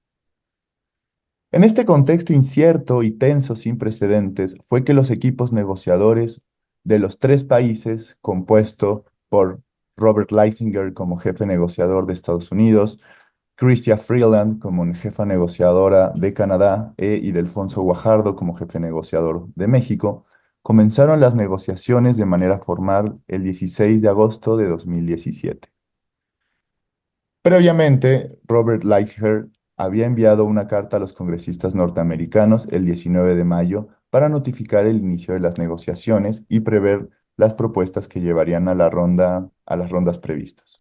En este contexto incierto y tenso sin precedentes fue que los equipos negociadores de los tres países, compuesto por Robert Lighthizer como jefe negociador de Estados Unidos, Chrystia Freeland como jefa negociadora de Canadá e Ildefonso Guajardo como jefe negociador de México, comenzaron las negociaciones de manera formal el 16 de agosto de 2017. Previamente, Robert Lighthizer había enviado una carta a los congresistas norteamericanos el 19 de mayo para notificar el inicio de las negociaciones y prever las propuestas que llevarían a las rondas previstas.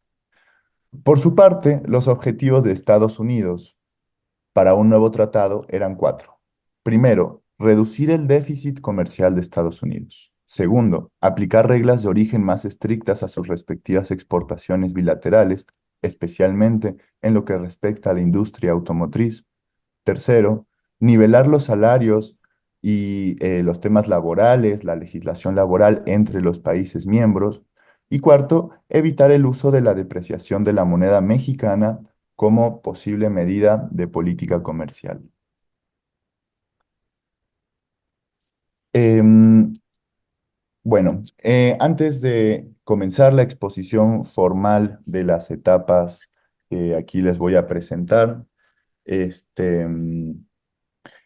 Por su parte, los objetivos de Estados Unidos para un nuevo tratado eran cuatro. Primero, reducir el déficit comercial de Estados Unidos. Segundo, aplicar reglas de origen más estrictas a sus respectivas exportaciones bilaterales, especialmente en lo que respecta a la industria automotriz. Tercero, nivelar los salarios y los temas laborales, la legislación laboral entre los países miembros. Y cuarto, evitar el uso de la depreciación de la moneda mexicana como posible medida de política comercial. Em, bueno, antes de comenzar la exposición formal de las etapas que aquí les voy a presentar, este,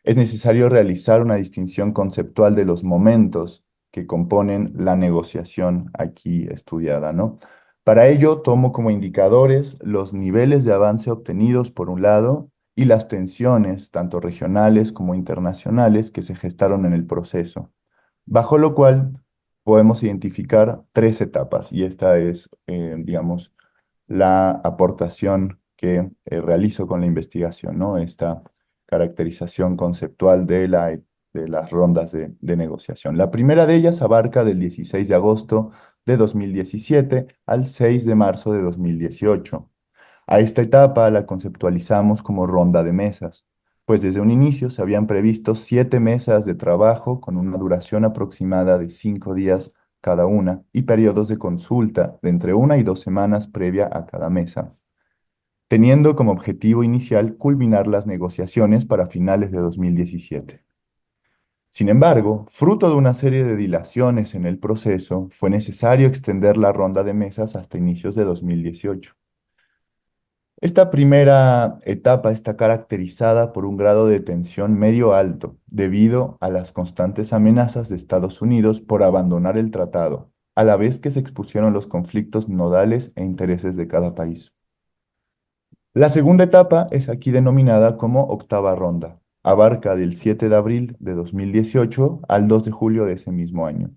es necesario realizar una distinción conceptual de los momentos que componen la negociación aquí estudiada, ¿no? Para ello, tomo como indicadores los niveles de avance obtenidos por un lado y las tensiones, tanto regionales como internacionales, que se gestaron en el proceso, bajo lo cual podemos identificar tres etapas, y esta es, digamos, la aportación que realizo con la investigación, ¿no? Esta caracterización conceptual de las rondas de negociación. La primera de ellas abarca del 16 de agosto de 2017 al 6 de marzo de 2018. A esta etapa la conceptualizamos como ronda de mesas, pues desde un inicio se habían previsto 7 mesas de trabajo con una duración aproximada de 5 días cada una y periodos de consulta de entre 1 y 2 semanas previa a cada mesa, teniendo como objetivo inicial culminar las negociaciones para finales de 2017. Sin embargo, fruto de una serie de dilaciones en el proceso, fue necesario extender la ronda de mesas hasta inicios de 2018. Esta primera etapa está caracterizada por un grado de tensión medio alto, debido a las constantes amenazas de Estados Unidos por abandonar el tratado, a la vez que se expusieron los conflictos nodales e intereses de cada país. La segunda etapa es aquí denominada como octava ronda. Abarca del 7 de abril de 2018 al 2 de julio de ese mismo año.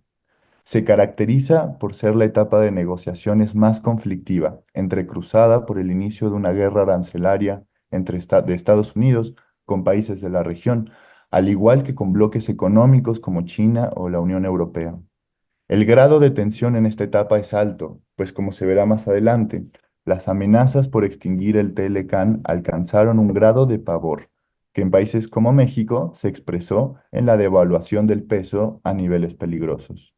Se caracteriza por ser la etapa de negociaciones más conflictiva, entrecruzada por el inicio de una guerra arancelaria de Estados Unidos con países de la región, al igual que con bloques económicos como China o la Unión Europea. El grado de tensión en esta etapa es alto, pues como se verá más adelante, las amenazas por extinguir el TLCAN alcanzaron un grado de pavor, que en países como México se expresó en la devaluación del peso a niveles peligrosos.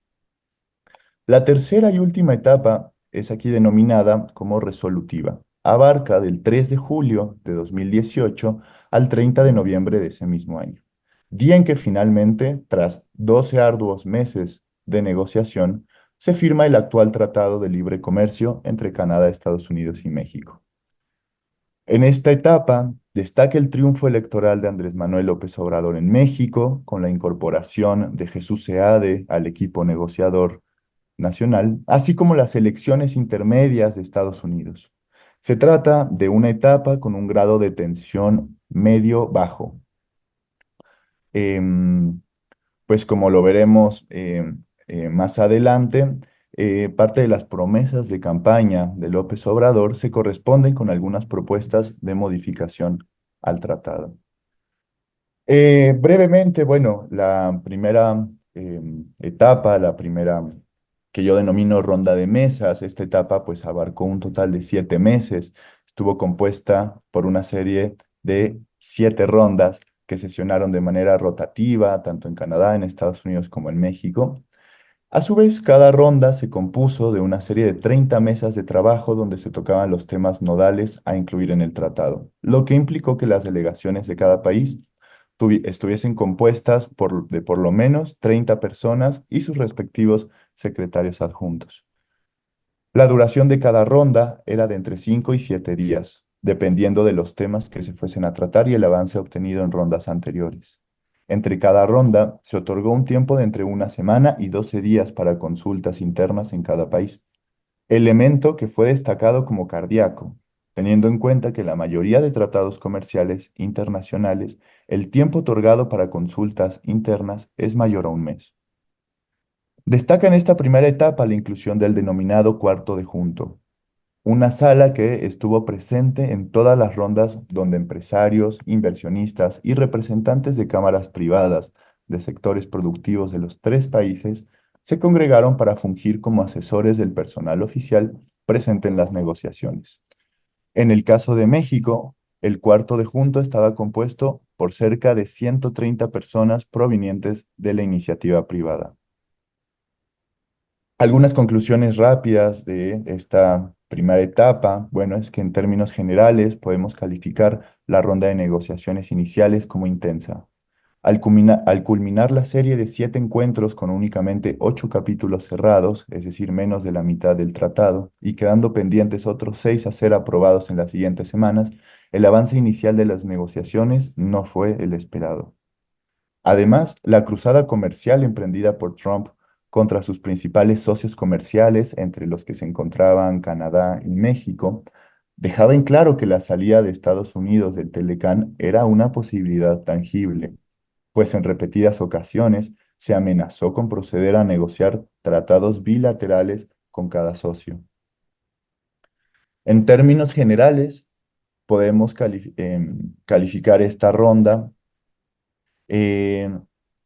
La tercera y última etapa es aquí denominada como resolutiva. Abarca del 3 de julio de 2018 al 30 de noviembre de ese mismo año, día en que finalmente, tras 12 arduos meses de negociación, se firma el actual Tratado de Libre Comercio entre Canadá, Estados Unidos y México. En esta etapa destaca el triunfo electoral de Andrés Manuel López Obrador en México, con la incorporación de Jesús Seade al equipo negociador nacional, así como las elecciones intermedias de Estados Unidos. Se trata de una etapa con un grado de tensión medio-bajo. Em, pues como lo veremos más adelante, parte de las promesas de campaña de López Obrador se corresponden con algunas propuestas de modificación al tratado. Brevemente, bueno, la primera etapa, la primera que yo denomino ronda de mesas, esta etapa pues abarcó un total de 7 meses, estuvo compuesta por una serie de 7 rondas que sesionaron de manera rotativa, tanto en Canadá, en Estados Unidos como en México. A su vez, cada ronda se compuso de una serie de 30 mesas de trabajo donde se tocaban los temas nodales a incluir en el tratado, lo que implicó que las delegaciones de cada país estuviesen compuestas de por lo menos 30 personas y sus respectivos secretarios adjuntos. La duración de cada ronda era de entre 5 y 7 días, dependiendo de los temas que se fuesen a tratar y el avance obtenido en rondas anteriores. Entre cada ronda se otorgó un tiempo de entre 1 semana y 12 días para consultas internas en cada país, elemento que fue destacado como cardíaco, teniendo en cuenta que la mayoría de tratados comerciales internacionales, el tiempo otorgado para consultas internas es mayor a un mes. Destaca en esta primera etapa la inclusión del denominado cuarto de junto, una sala que estuvo presente en todas las rondas donde empresarios, inversionistas y representantes de cámaras privadas de sectores productivos de los tres países se congregaron para fungir como asesores del personal oficial presente en las negociaciones. En el caso de México, el cuarto de junto estaba compuesto por cerca de 130 personas provenientes de la iniciativa privada. Algunas conclusiones rápidas de esta primera etapa, bueno, es que en términos generales podemos calificar la ronda de negociaciones iniciales como intensa, Al culminar la serie de 7 encuentros con únicamente 8 capítulos cerrados, es decir, menos de la mitad del tratado, y quedando pendientes otros 6 a ser aprobados en las siguientes semanas, el avance inicial de las negociaciones no fue el esperado. Además, la cruzada comercial emprendida por Trump contra sus principales socios comerciales, entre los que se encontraban Canadá y México, dejaba en claro que la salida de Estados Unidos del Telecán era una posibilidad tangible, pues en repetidas ocasiones se amenazó con proceder a negociar tratados bilaterales con cada socio. En términos generales, podemos calificar esta ronda eh,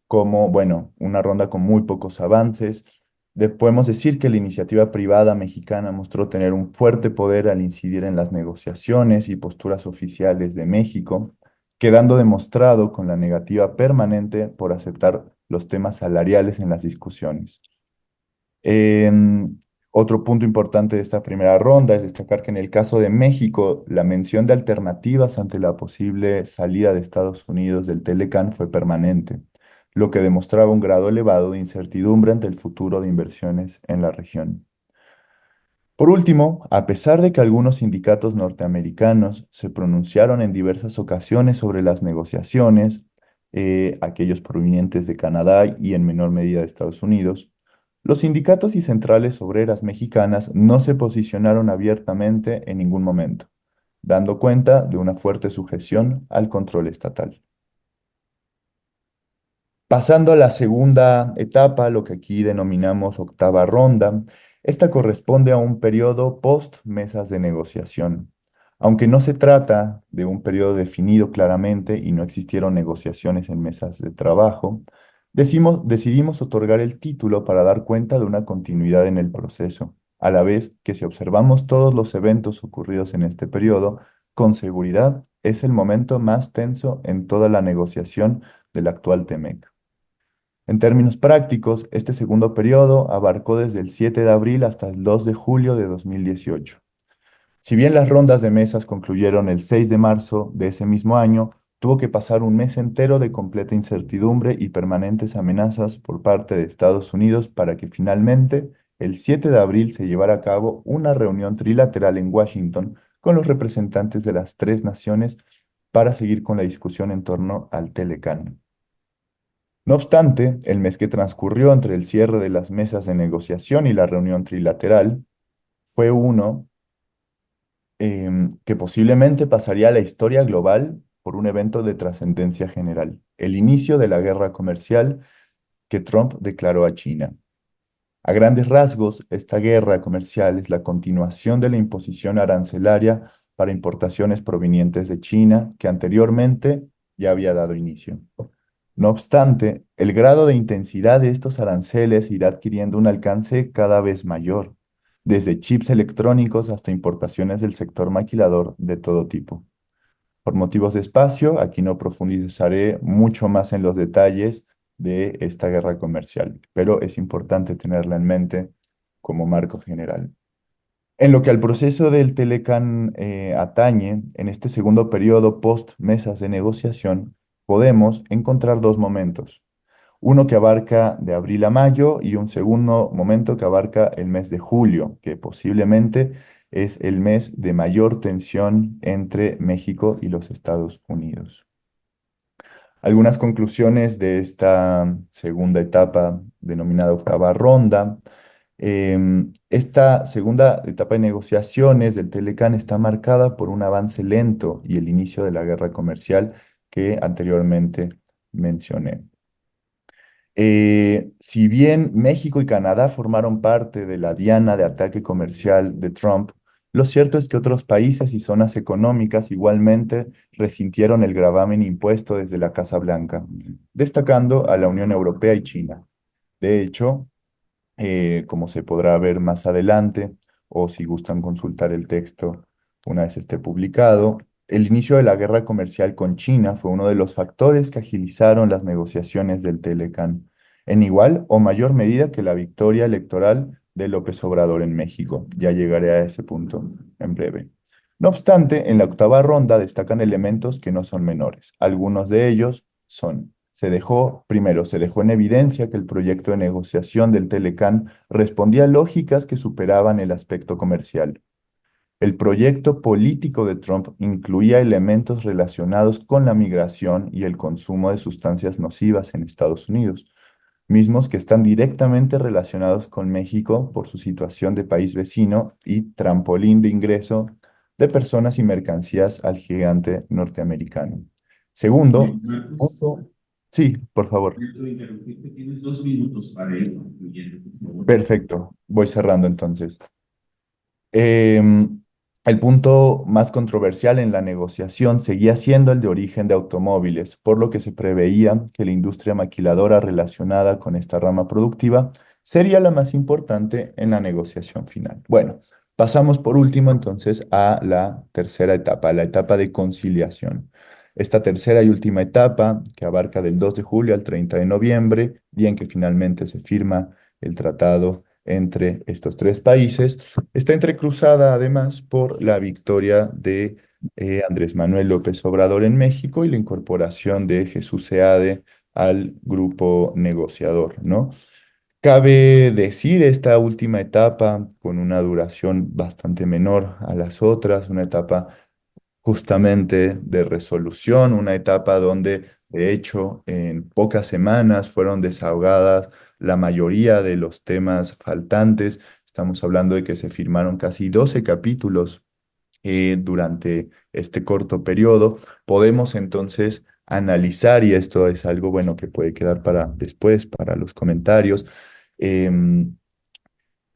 como, bueno, una ronda con muy pocos avances. Podemos decir que la iniciativa privada mexicana mostró tener un fuerte poder al incidir en las negociaciones y posturas oficiales de México, quedando demostrado con la negativa permanente por aceptar los temas salariales en las discusiones. Otro punto importante de esta primera ronda es destacar que en el caso de México, la mención de alternativas ante la posible salida de Estados Unidos del Telecán fue permanente, lo que demostraba un grado elevado de incertidumbre ante el futuro de inversiones en la región. Por último, a pesar de que algunos sindicatos norteamericanos se pronunciaron en diversas ocasiones sobre las negociaciones, aquellos provenientes de Canadá y en menor medida de Estados Unidos, los sindicatos y centrales obreras mexicanas no se posicionaron abiertamente en ningún momento, dando cuenta de una fuerte sujeción al control estatal. Pasando a la segunda etapa, lo que aquí denominamos octava ronda, esta corresponde a un periodo post-mesas de negociación. Aunque no se trata de un periodo definido claramente y no existieron negociaciones en mesas de trabajo, decidimos otorgar el título para dar cuenta de una continuidad en el proceso, a la vez que si observamos todos los eventos ocurridos en este periodo, con seguridad es el momento más tenso en toda la negociación del actual TEMEC. En términos prácticos, este segundo periodo abarcó desde el 7 de abril hasta el 2 de julio de 2018. Si bien las rondas de mesas concluyeron el 6 de marzo de ese mismo año, tuvo que pasar un mes entero de completa incertidumbre y permanentes amenazas por parte de Estados Unidos para que finalmente, el 7 de abril, se llevara a cabo una reunión trilateral en Washington con los representantes de las 3 naciones para seguir con la discusión en torno al Telecán. No obstante, el mes que transcurrió entre el cierre de las mesas de negociación y la reunión trilateral fue uno que posiblemente pasaría a la historia global por un evento de trascendencia general, el inicio de la guerra comercial que Trump declaró a China. A grandes rasgos, esta guerra comercial es la continuación de la imposición arancelaria para importaciones provenientes de China que anteriormente ya había dado inicio. No obstante, el grado de intensidad de estos aranceles irá adquiriendo un alcance cada vez mayor, desde chips electrónicos hasta importaciones del sector maquilador de todo tipo. Por motivos de espacio, aquí no profundizaré mucho más en los detalles de esta guerra comercial, pero es importante tenerla en mente como marco general. En lo que al proceso del Telecán atañe, en este segundo periodo post-mesas de negociación, podemos encontrar 2 momentos. Uno que abarca de abril a mayo y un segundo momento que abarca el mes de julio, que posiblemente es el mes de mayor tensión entre México y los Estados Unidos. Algunas conclusiones de esta segunda etapa denominada octava ronda. Esta segunda etapa de negociaciones del Telecán está marcada por un avance lento y el inicio de la guerra comercial que anteriormente mencioné. Si bien México y Canadá formaron parte de la diana de ataque comercial de Trump, lo cierto es que otros países y zonas económicas igualmente resintieron el gravamen impuesto desde la Casa Blanca, destacando a la Unión Europea y China. De hecho, como se podrá ver más adelante, o si gustan consultar el texto una vez esté publicado, el inicio de la guerra comercial con China fue uno de los factores que agilizaron las negociaciones del Telecán, en igual o mayor medida que la victoria electoral de López Obrador en México. Ya llegaré a ese punto en breve. No obstante, en la octava ronda destacan elementos que no son menores. Algunos de ellos son primero, se dejó en evidencia que el proyecto de negociación del Telecán respondía a lógicas que superaban el aspecto comercial. El proyecto político de Trump incluía elementos relacionados con la migración y el consumo de sustancias nocivas en Estados Unidos, mismos que están directamente relacionados con México por su situación de país vecino y trampolín de ingreso de personas y mercancías al gigante norteamericano. Segundo, Marcos, punto. Sí, por favor. lamento interrumpirte, tienes 2 minutos para ir concluyendo, por favor. Perfecto. Voy cerrando entonces. El punto más controversial en la negociación seguía siendo el de origen de automóviles, por lo que se preveía que la industria maquiladora relacionada con esta rama productiva sería la más importante en la negociación final. Bueno, pasamos por último entonces a la tercera etapa, la etapa de conciliación. Esta tercera y última etapa, que abarca del 2 de julio al 30 de noviembre, día en que finalmente se firma el tratado entre estos tres países, está entrecruzada además por la victoria de Andrés Manuel López Obrador en México y la incorporación de Jesús Seade al grupo negociador, ¿no? Cabe decir esta última etapa con una duración bastante menor a las otras, una etapa justamente de resolución, una etapa donde, de hecho, en pocas semanas fueron desahogadas la mayoría de los temas faltantes. Estamos hablando de que se firmaron casi 12 capítulos durante este corto periodo. Podemos entonces analizar, y esto es algo bueno que puede quedar para después, para los comentarios, em,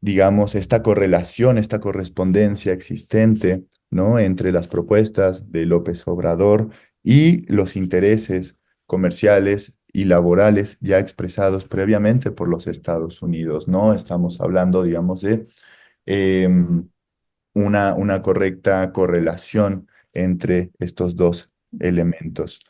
digamos, esta correlación, esta correspondencia existente, ¿no? Entre las propuestas de López Obrador y los intereses comerciales y laborales ya expresados previamente por los Estados Unidos, ¿no? Estamos hablando, digamos, de em, una correcta correlación entre estos dos elementos.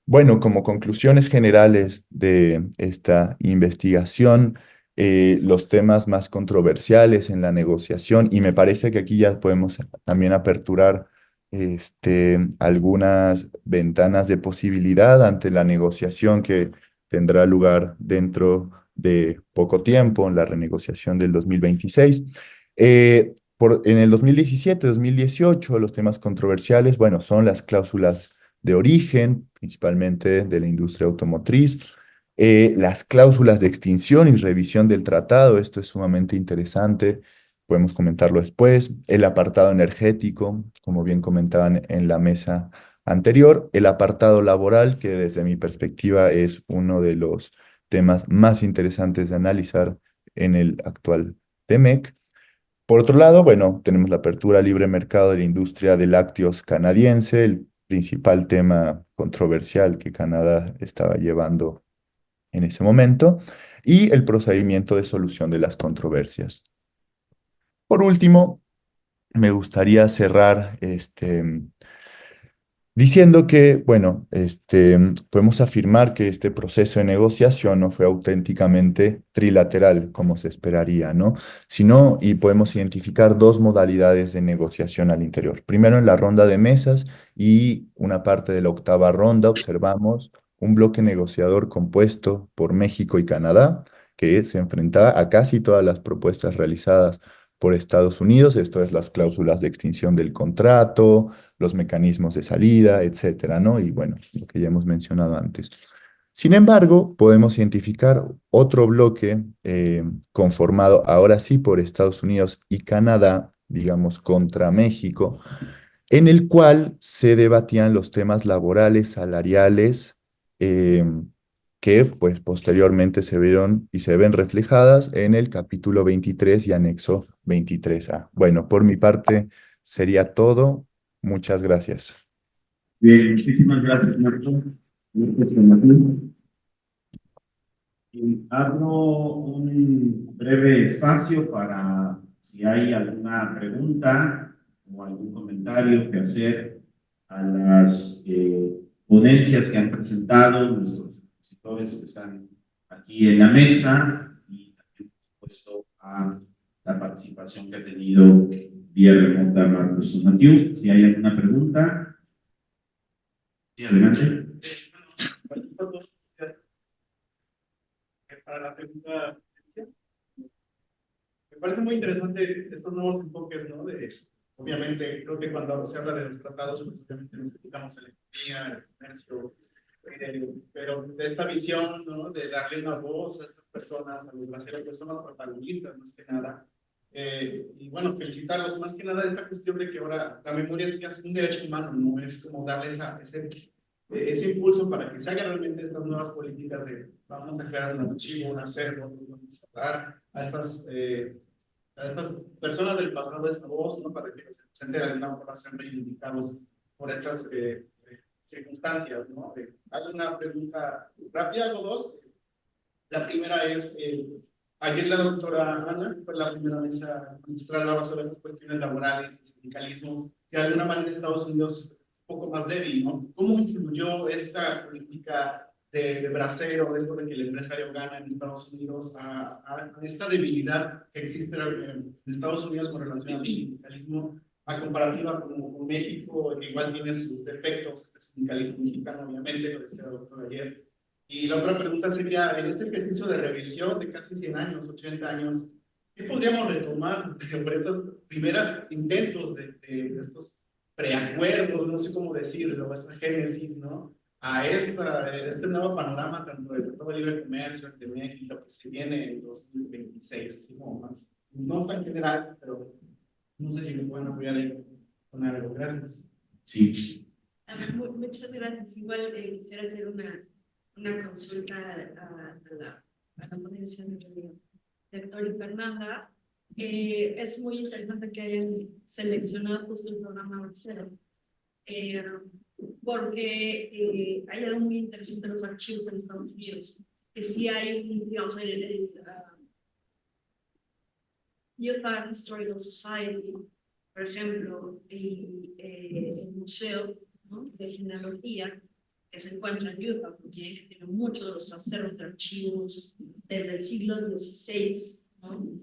Bueno, como conclusiones generales de esta investigación, los temas más controversiales en la negociación, y me parece que aquí ya podemos también aperturar algunas ventanas de posibilidad ante la negociación que tendrá lugar dentro de poco tiempo, en la renegociación del 2026. En el 2017-2018, los temas controversiales, bueno, son las cláusulas de origen, principalmente de la industria automotriz, las cláusulas de extinción y revisión del tratado, esto es sumamente interesante, podemos comentarlo después, el apartado energético, como bien comentaban en la mesa anterior, el apartado laboral, que desde mi perspectiva es uno de los temas más interesantes de analizar en el actual TEMEC. Por otro lado, bueno, tenemos la apertura al libre mercado de la industria de lácteos canadiense, el principal tema controversial que Canadá estaba llevando en ese momento, y el procedimiento de solución de las controversias. Por último, me gustaría cerrar diciendo que, bueno, podemos afirmar que este proceso de negociación no fue auténticamente trilateral, como se esperaría, ¿no? Sino, y podemos identificar dos modalidades de negociación al interior. Primero, en la ronda de mesas y una parte de la octava ronda, observamos un bloque negociador compuesto por México y Canadá, que se enfrentaba a casi todas las propuestas realizadas por Estados Unidos, esto es las cláusulas de extinción del contrato, los mecanismos de salida, etcétera, ¿no? Y bueno, lo que ya hemos mencionado antes. Sin embargo, podemos identificar otro bloque conformado ahora sí por Estados Unidos y Canadá, digamos, contra México, en el cual se debatían los temas laborales, salariales, eh, que pues posteriormente se vieron y se ven reflejadas en el capítulo 23 y anexo 23A. Bueno, por mi parte sería todo. Muchas gracias. Bien, muchísimas gracias, Marco. Mucha información. Y abro un breve espacio para si hay alguna pregunta o algún comentario que hacer a las ponencias que han presentado nuestros expositores que están aquí en la mesa y también, por supuesto, a la participación que ha tenido vía remota Marcos Matiu. Si hay alguna pregunta, sí, adelante. para la segunda sesión. Me parece muy interesante estos nuevos enfoques, ¿no? Obviamente, creo que cuando se habla de los tratados, pues obviamente nos dedicamos a la economía, al comercio, pero de esta visión, ¿no? De darle una voz a estas personas, a los braceros, que son los protagonistas, más que nada. Y bueno, felicitarlos, más que nada esta cuestión de que ahora la memoria es casi un derecho humano, ¿no? Es como darle ese impulso para que se hagan realmente estas nuevas políticas de vamos a crear un archivo, un acervo, vamos a dar a estas personas del pasado esta voz, ¿no? Para que se presente de alguna forma sean reivindicados por estas circunstancias, ¿no? Hago una pregunta rápida, hago dos. La primera es, ayer la doctora Ana fue la primera mesa magistral hablaba sobre estas cuestiones laborales y sindicalismo, que de alguna manera en Estados Unidos un poco más débil, ¿no? ¿Cómo influyó esta política de bracero, de esto de que el empresario gana en Estados Unidos, a esta debilidad que existe en Estados Unidos con relación al sindicalismo, a comparativa con México, que igual tiene sus defectos, este sindicalismo mexicano, obviamente, lo decía el doctor ayer? Y la otra pregunta sería, en este ejercicio de revisión de casi 100 años, 80 años, ¿qué podríamos retomar por estos primeros intentos de estos preacuerdos, no sé cómo decirlo, esta génesis, ¿no? A este nuevo panorama, tanto del Tratado de Libre Comercio de México, que se viene en 2026, así como más, no tan general, pero no sé si me pueden apoyar ahí con algo. Gracias. Sí. Muchas gracias. Igual quisiera hacer una consulta a la ponencia de Héctor y Fernanda. Es muy interesante que hayan seleccionado justo el programa Bracero, porque hay algo muy interesante en los archivos en Estados Unidos, que sí hay, digamos, Youth Art Historical Society, por ejemplo, y el Museo, ¿no?, de Genealogía, que se encuentra en Utah también, que tiene muchos de los acervos de archivos desde el siglo XVI, ¿no?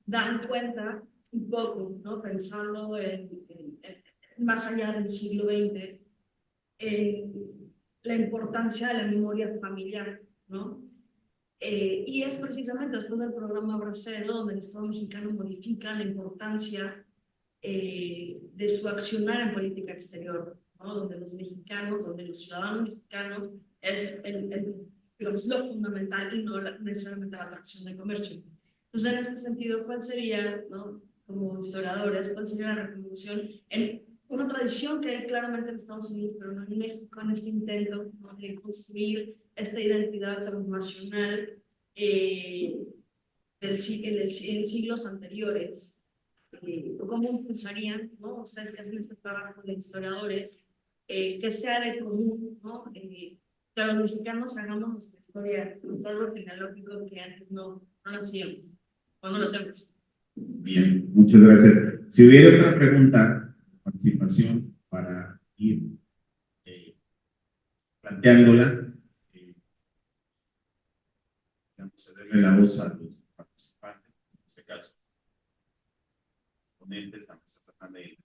Dan cuenta un poco, ¿no?, pensando más allá del siglo XX, la importancia de la memoria familiar, ¿no? Y es precisamente después del programa Bracero donde el Estado mexicano modifica la importancia de su accionar en política exterior, ¿no? Donde los mexicanos, donde los ciudadanos mexicanos es digamos, lo fundamental y no necesariamente la atracción de comercio. Entonces, en este sentido, ¿cuál sería, ¿no?, como historiadores, cuál sería la recomendación en una tradición que hay claramente en Estados Unidos, pero no en México, en este intento, ¿no?, de construir esta identidad transnacional en siglos anteriores? ¿Cómo impulsarían, ¿no?, ustedes que hacen este trabajo de historiadores, que sea de común, ¿no?, que los mexicanos hagamos nuestra historia, nuestro árbol genealógico que antes no hacíamos, o no lo hacemos? Bien, muchas gracias. Si hubiera otra pregunta, participación para ir planteándola, cederle la voz a los participantes, en este caso, ponentes, a Mesa Fernanda y a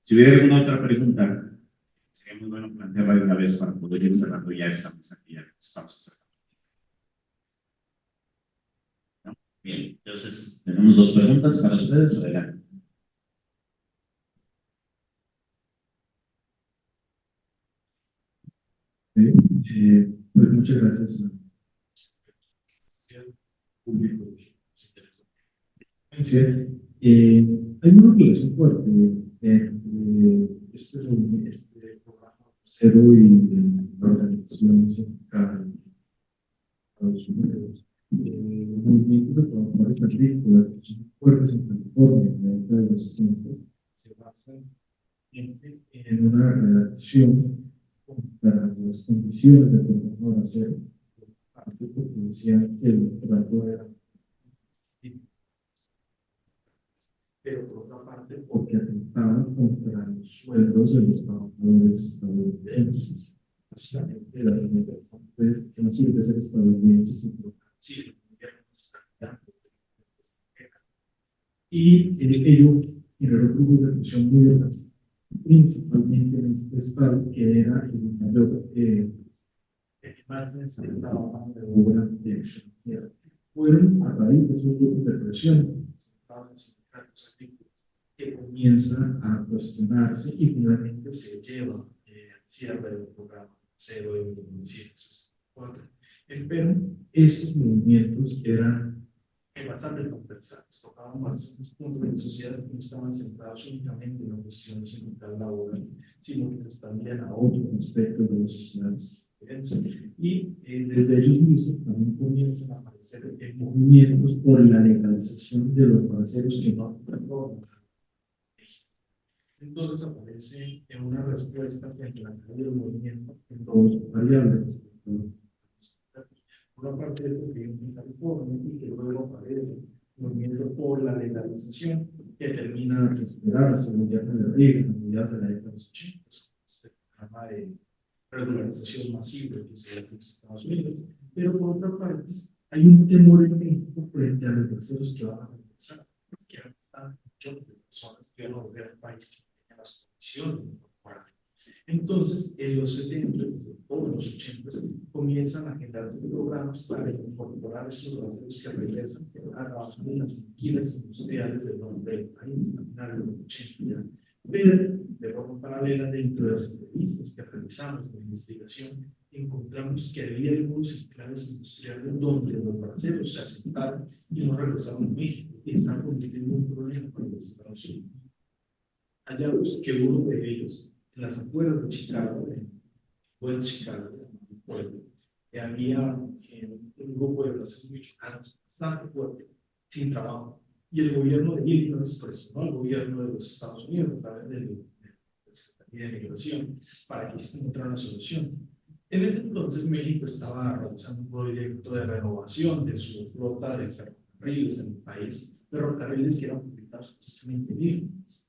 Si hubiera alguna otra pregunta, sería muy bueno plantearla de una vez para poder ir cerrando ya esta mesa que ya estamos acercando. ¿No? Bien, entonces tenemos dos preguntas para ustedes. Adelante. Pues muchas gracias al público. Hay una relación fuerte entre este programa Cero y la organización sindical en Estados Unidos. Movimientos de trabajadores agrícolas que son fuertes en California en la década de los 60 se basan en una reacción contra las condiciones del programa de acero, porque decían que el trato era, pero por otra parte porque atentaban contra los sueldos de los trabajadores estadounidenses. Básicamente la argumentación es que no sirve ser estadounidenses sino sí, el gobierno está quitando. Y ello generó grupos de presión muy organizados, principalmente en este estado que era el mayor imágenes de la obra de extranjera. Fueron a raíz de esos grupos de presión que comienza a cuestionarse y finalmente se lleva al cierre del programa cero de 1964. En Perú, estos movimientos eran bastante transversales, tocaban bastantes puntos de la sociedad que no estaban centrados únicamente en la cuestión sindical laboral, sino que se expandían a otros aspectos de la sociedad estadounidense. Y desde ellos mismos también comienzan a aparecer movimientos por la legalización de los braceros que no retornan. Entonces aparece en una respuesta frente a la caída del movimiento en dos variables. Una parte de lo que en California y que luego aparece el movimiento por la legalización que termina de superar hasta el gobierno de Reagan a mediados de la década de los 80, este programa de regularización masiva que se da en los Estados Unidos. Pero por otra parte, hay un temor en México frente a los terceros que van a regresar, que eran muchas personas que van a volver al país que tenían las condiciones de incorporar. Entonces, en los 70 o en los 80 comienzan a generarse programas para incorporar estos braceros que regresan a trabajar en las maquilas industriales del norte del país, a finales de los 80 ya. Pero, de forma paralela, dentro de las entrevistas que realizamos en la investigación, encontramos que había algunos enclaves industriales donde los braceros se asentaron y no regresaron a México y están convirtiendo un problema para los Estados Unidos. Hallamos que uno de ellos, en las afueras de Chicago, en Chicago, pueblo, había un grupo de braceros michoacanos bastante fuerte, sin trabajo. Y el gobierno de Illinois presionó al gobierno de los Estados Unidos a través de la Secretaría de Migración para que se encontrara una solución. En ese entonces México estaba realizando un proyecto de renovación de su flota de ferrocarriles en el país, ferrocarriles que eran fabricados precisamente en Illinois.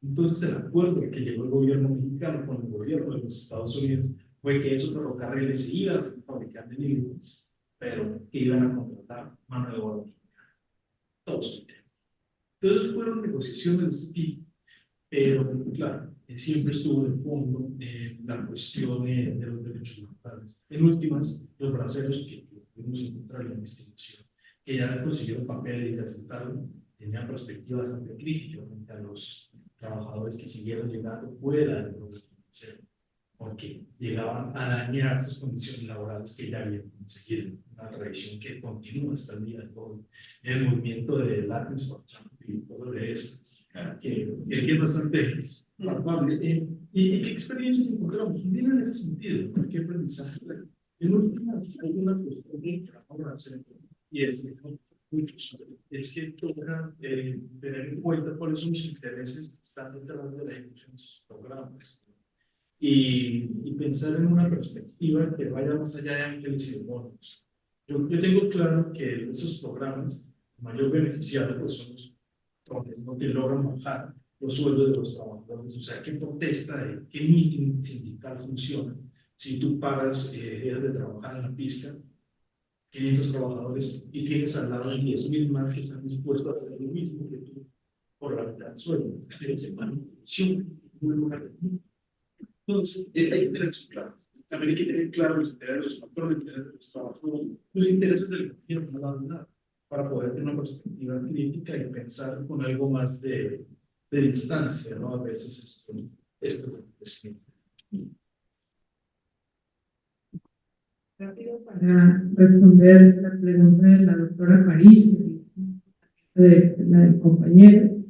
Entonces el acuerdo que llegó el gobierno mexicano con el gobierno de los Estados Unidos fue que esos ferrocarriles se iban a fabricar en Illinois, pero que iban a contratar mano de obra mexicana. Todos. Entonces fueron negociaciones de este tipo, pero claro, siempre estuvo en el fondo la cuestión de los derechos laborales. En últimas, los braceros que pudimos encontrar en la investigación, que ya consiguieron papeles y se asentaron, tenían perspectiva bastante crítica frente a los trabajadores que siguieron llegando fuera del programa financiero, porque llegaban a dañar sus condiciones laborales que ya habían conseguido, una tradición que continúa hasta el día de hoy. El movimiento de Latin for Trump y todo de estas, que es bastante palpable. ¿Y qué experiencias encontramos? Bien en ese sentido, ¿qué aprendizaje? En últimas, hay una cuestión que vamos a hacer, y es que toca tener en cuenta cuáles son los intereses que están detrás de la ejecución de sus programas y pensar en una perspectiva que vaya más allá de ángeles y demonios. Yo tengo claro que esos programas, mayor beneficiados pues son los patrones, ¿no? Que logran bajar los sueldos de los trabajadores. O sea, ¿qué protesta, qué meeting sindical funciona si tú pagas, dejas de trabajar en la pizca 500 trabajadores y tienes al lado 10,000 más que están dispuestos a hacer lo mismo que tú por la mitad del sueldo? Se funciona muy lugar. Entonces, hay que tener eso claro. También hay que tener claro los intereses de los patrones, los intereses de los trabajadores, los intereses del gobierno, no la verdad, para poder tener una perspectiva crítica y pensar con algo más de distancia, ¿no? A veces esto es Rápido para responder la pregunta de la doctora París y de la del compañero.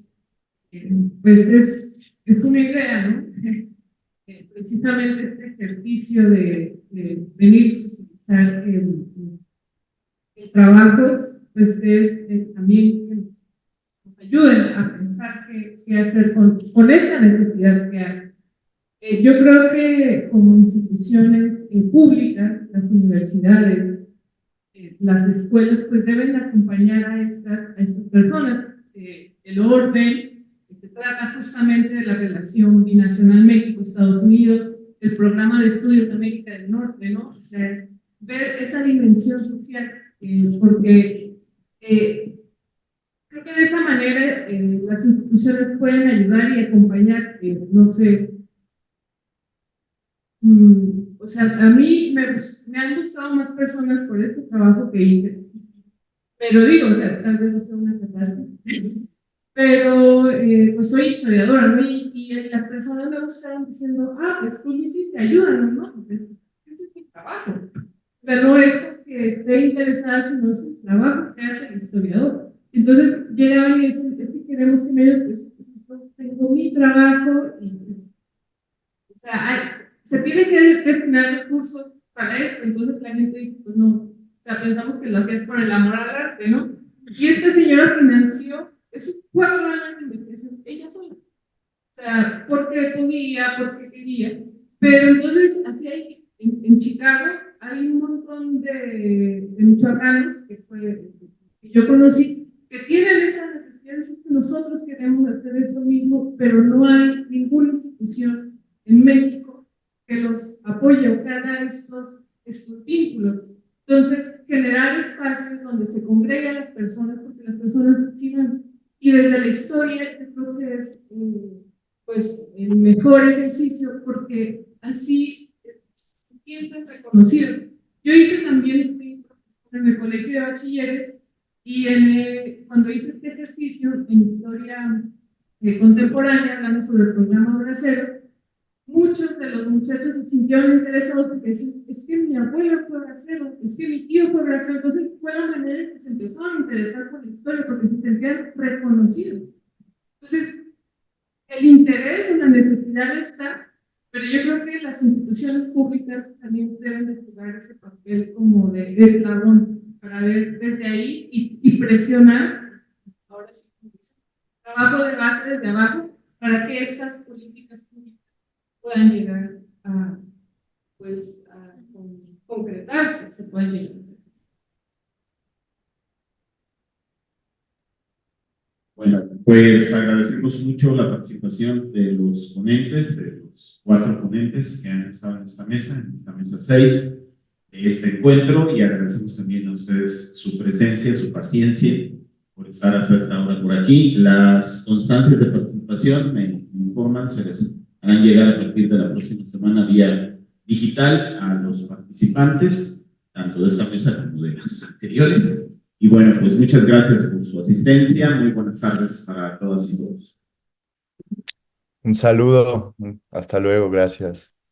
Pues es una idea, ¿no? Precisamente este ejercicio de venir a socializar el trabajo, pues es también que nos ayuden a pensar qué hacer con esta necesidad que hay. Yo creo que como instituciones públicas, las universidades, las escuelas, pues deben acompañar a estas personas. El orden, se trata justamente de la relación binacional México-Estados Unidos, el programa de estudios de América del Norte, ¿no? O sea, ver esa dimensión social, porque creo que de esa manera las instituciones pueden ayudar y acompañar, no sé, o sea, a mí me han gustado más personas por este trabajo que hice. Pero digo, o sea, tal vez no sea una catarsis. Pero pues soy historiadora, ¿no? Y las personas me gustaron diciendo, pues tú me hiciste, ayúdanos, ¿no? Porque ese es mi trabajo. O sea, no es porque esté interesada, sino es el trabajo que hace el historiador. Entonces llegaban y dicen, es que queremos que me ayudes, pues, tengo mi trabajo y pues, o sea, se tiene que destinar recursos para esto. Entonces la gente dice, pues no, o sea, pensamos que lo hacías por el amor al arte, ¿no? Y esta señora financió esos 4 años de investigación, ella sola. O sea, porque podía, porque quería. Pero entonces, así hay, en Chicago, hay un montón de michoacanos que yo conocí, que tienen esas necesidades, es que nosotros queremos hacer eso mismo, pero no hay ninguna institución en México que los apoye o que haga estos vínculos. Entonces, generar espacios donde se congreguen las personas, porque las personas sigan. Y desde la historia, yo creo que es pues el mejor ejercicio, porque así se sienten reconocidos. Yo hice también en el colegio de bachilleres y cuando hice este ejercicio en historia contemporánea, hablando sobre el programa Bracero, muchos de los muchachos se sintieron interesados porque decían, es que mi abuelo fue bracero, es que mi tío fue bracero. Entonces fue la manera en que se empezó a interesar por la historia, porque se sentían reconocidos. Entonces, el interés en la necesidad está, pero yo creo que las instituciones públicas también deben de jugar ese papel como de eslabón para ver desde ahí y presionar, ahora sí, trabajo de base desde abajo, para que estas políticas públicas puedan llegar a, pues, a concretarse, se puedan llegar. Bueno, pues agradecemos mucho la participación de los ponentes, de los 4 ponentes que han estado en esta mesa 6 de este encuentro, y agradecemos también a ustedes su presencia, su paciencia por estar hasta esta hora por aquí. Las constancias de participación me informan, se les harán llegar a partir de la próxima semana vía digital a los participantes, tanto de esta mesa como de las anteriores. Y bueno, pues muchas gracias por su asistencia. Muy buenas tardes para todas y todos. Un saludo, hasta luego, gracias.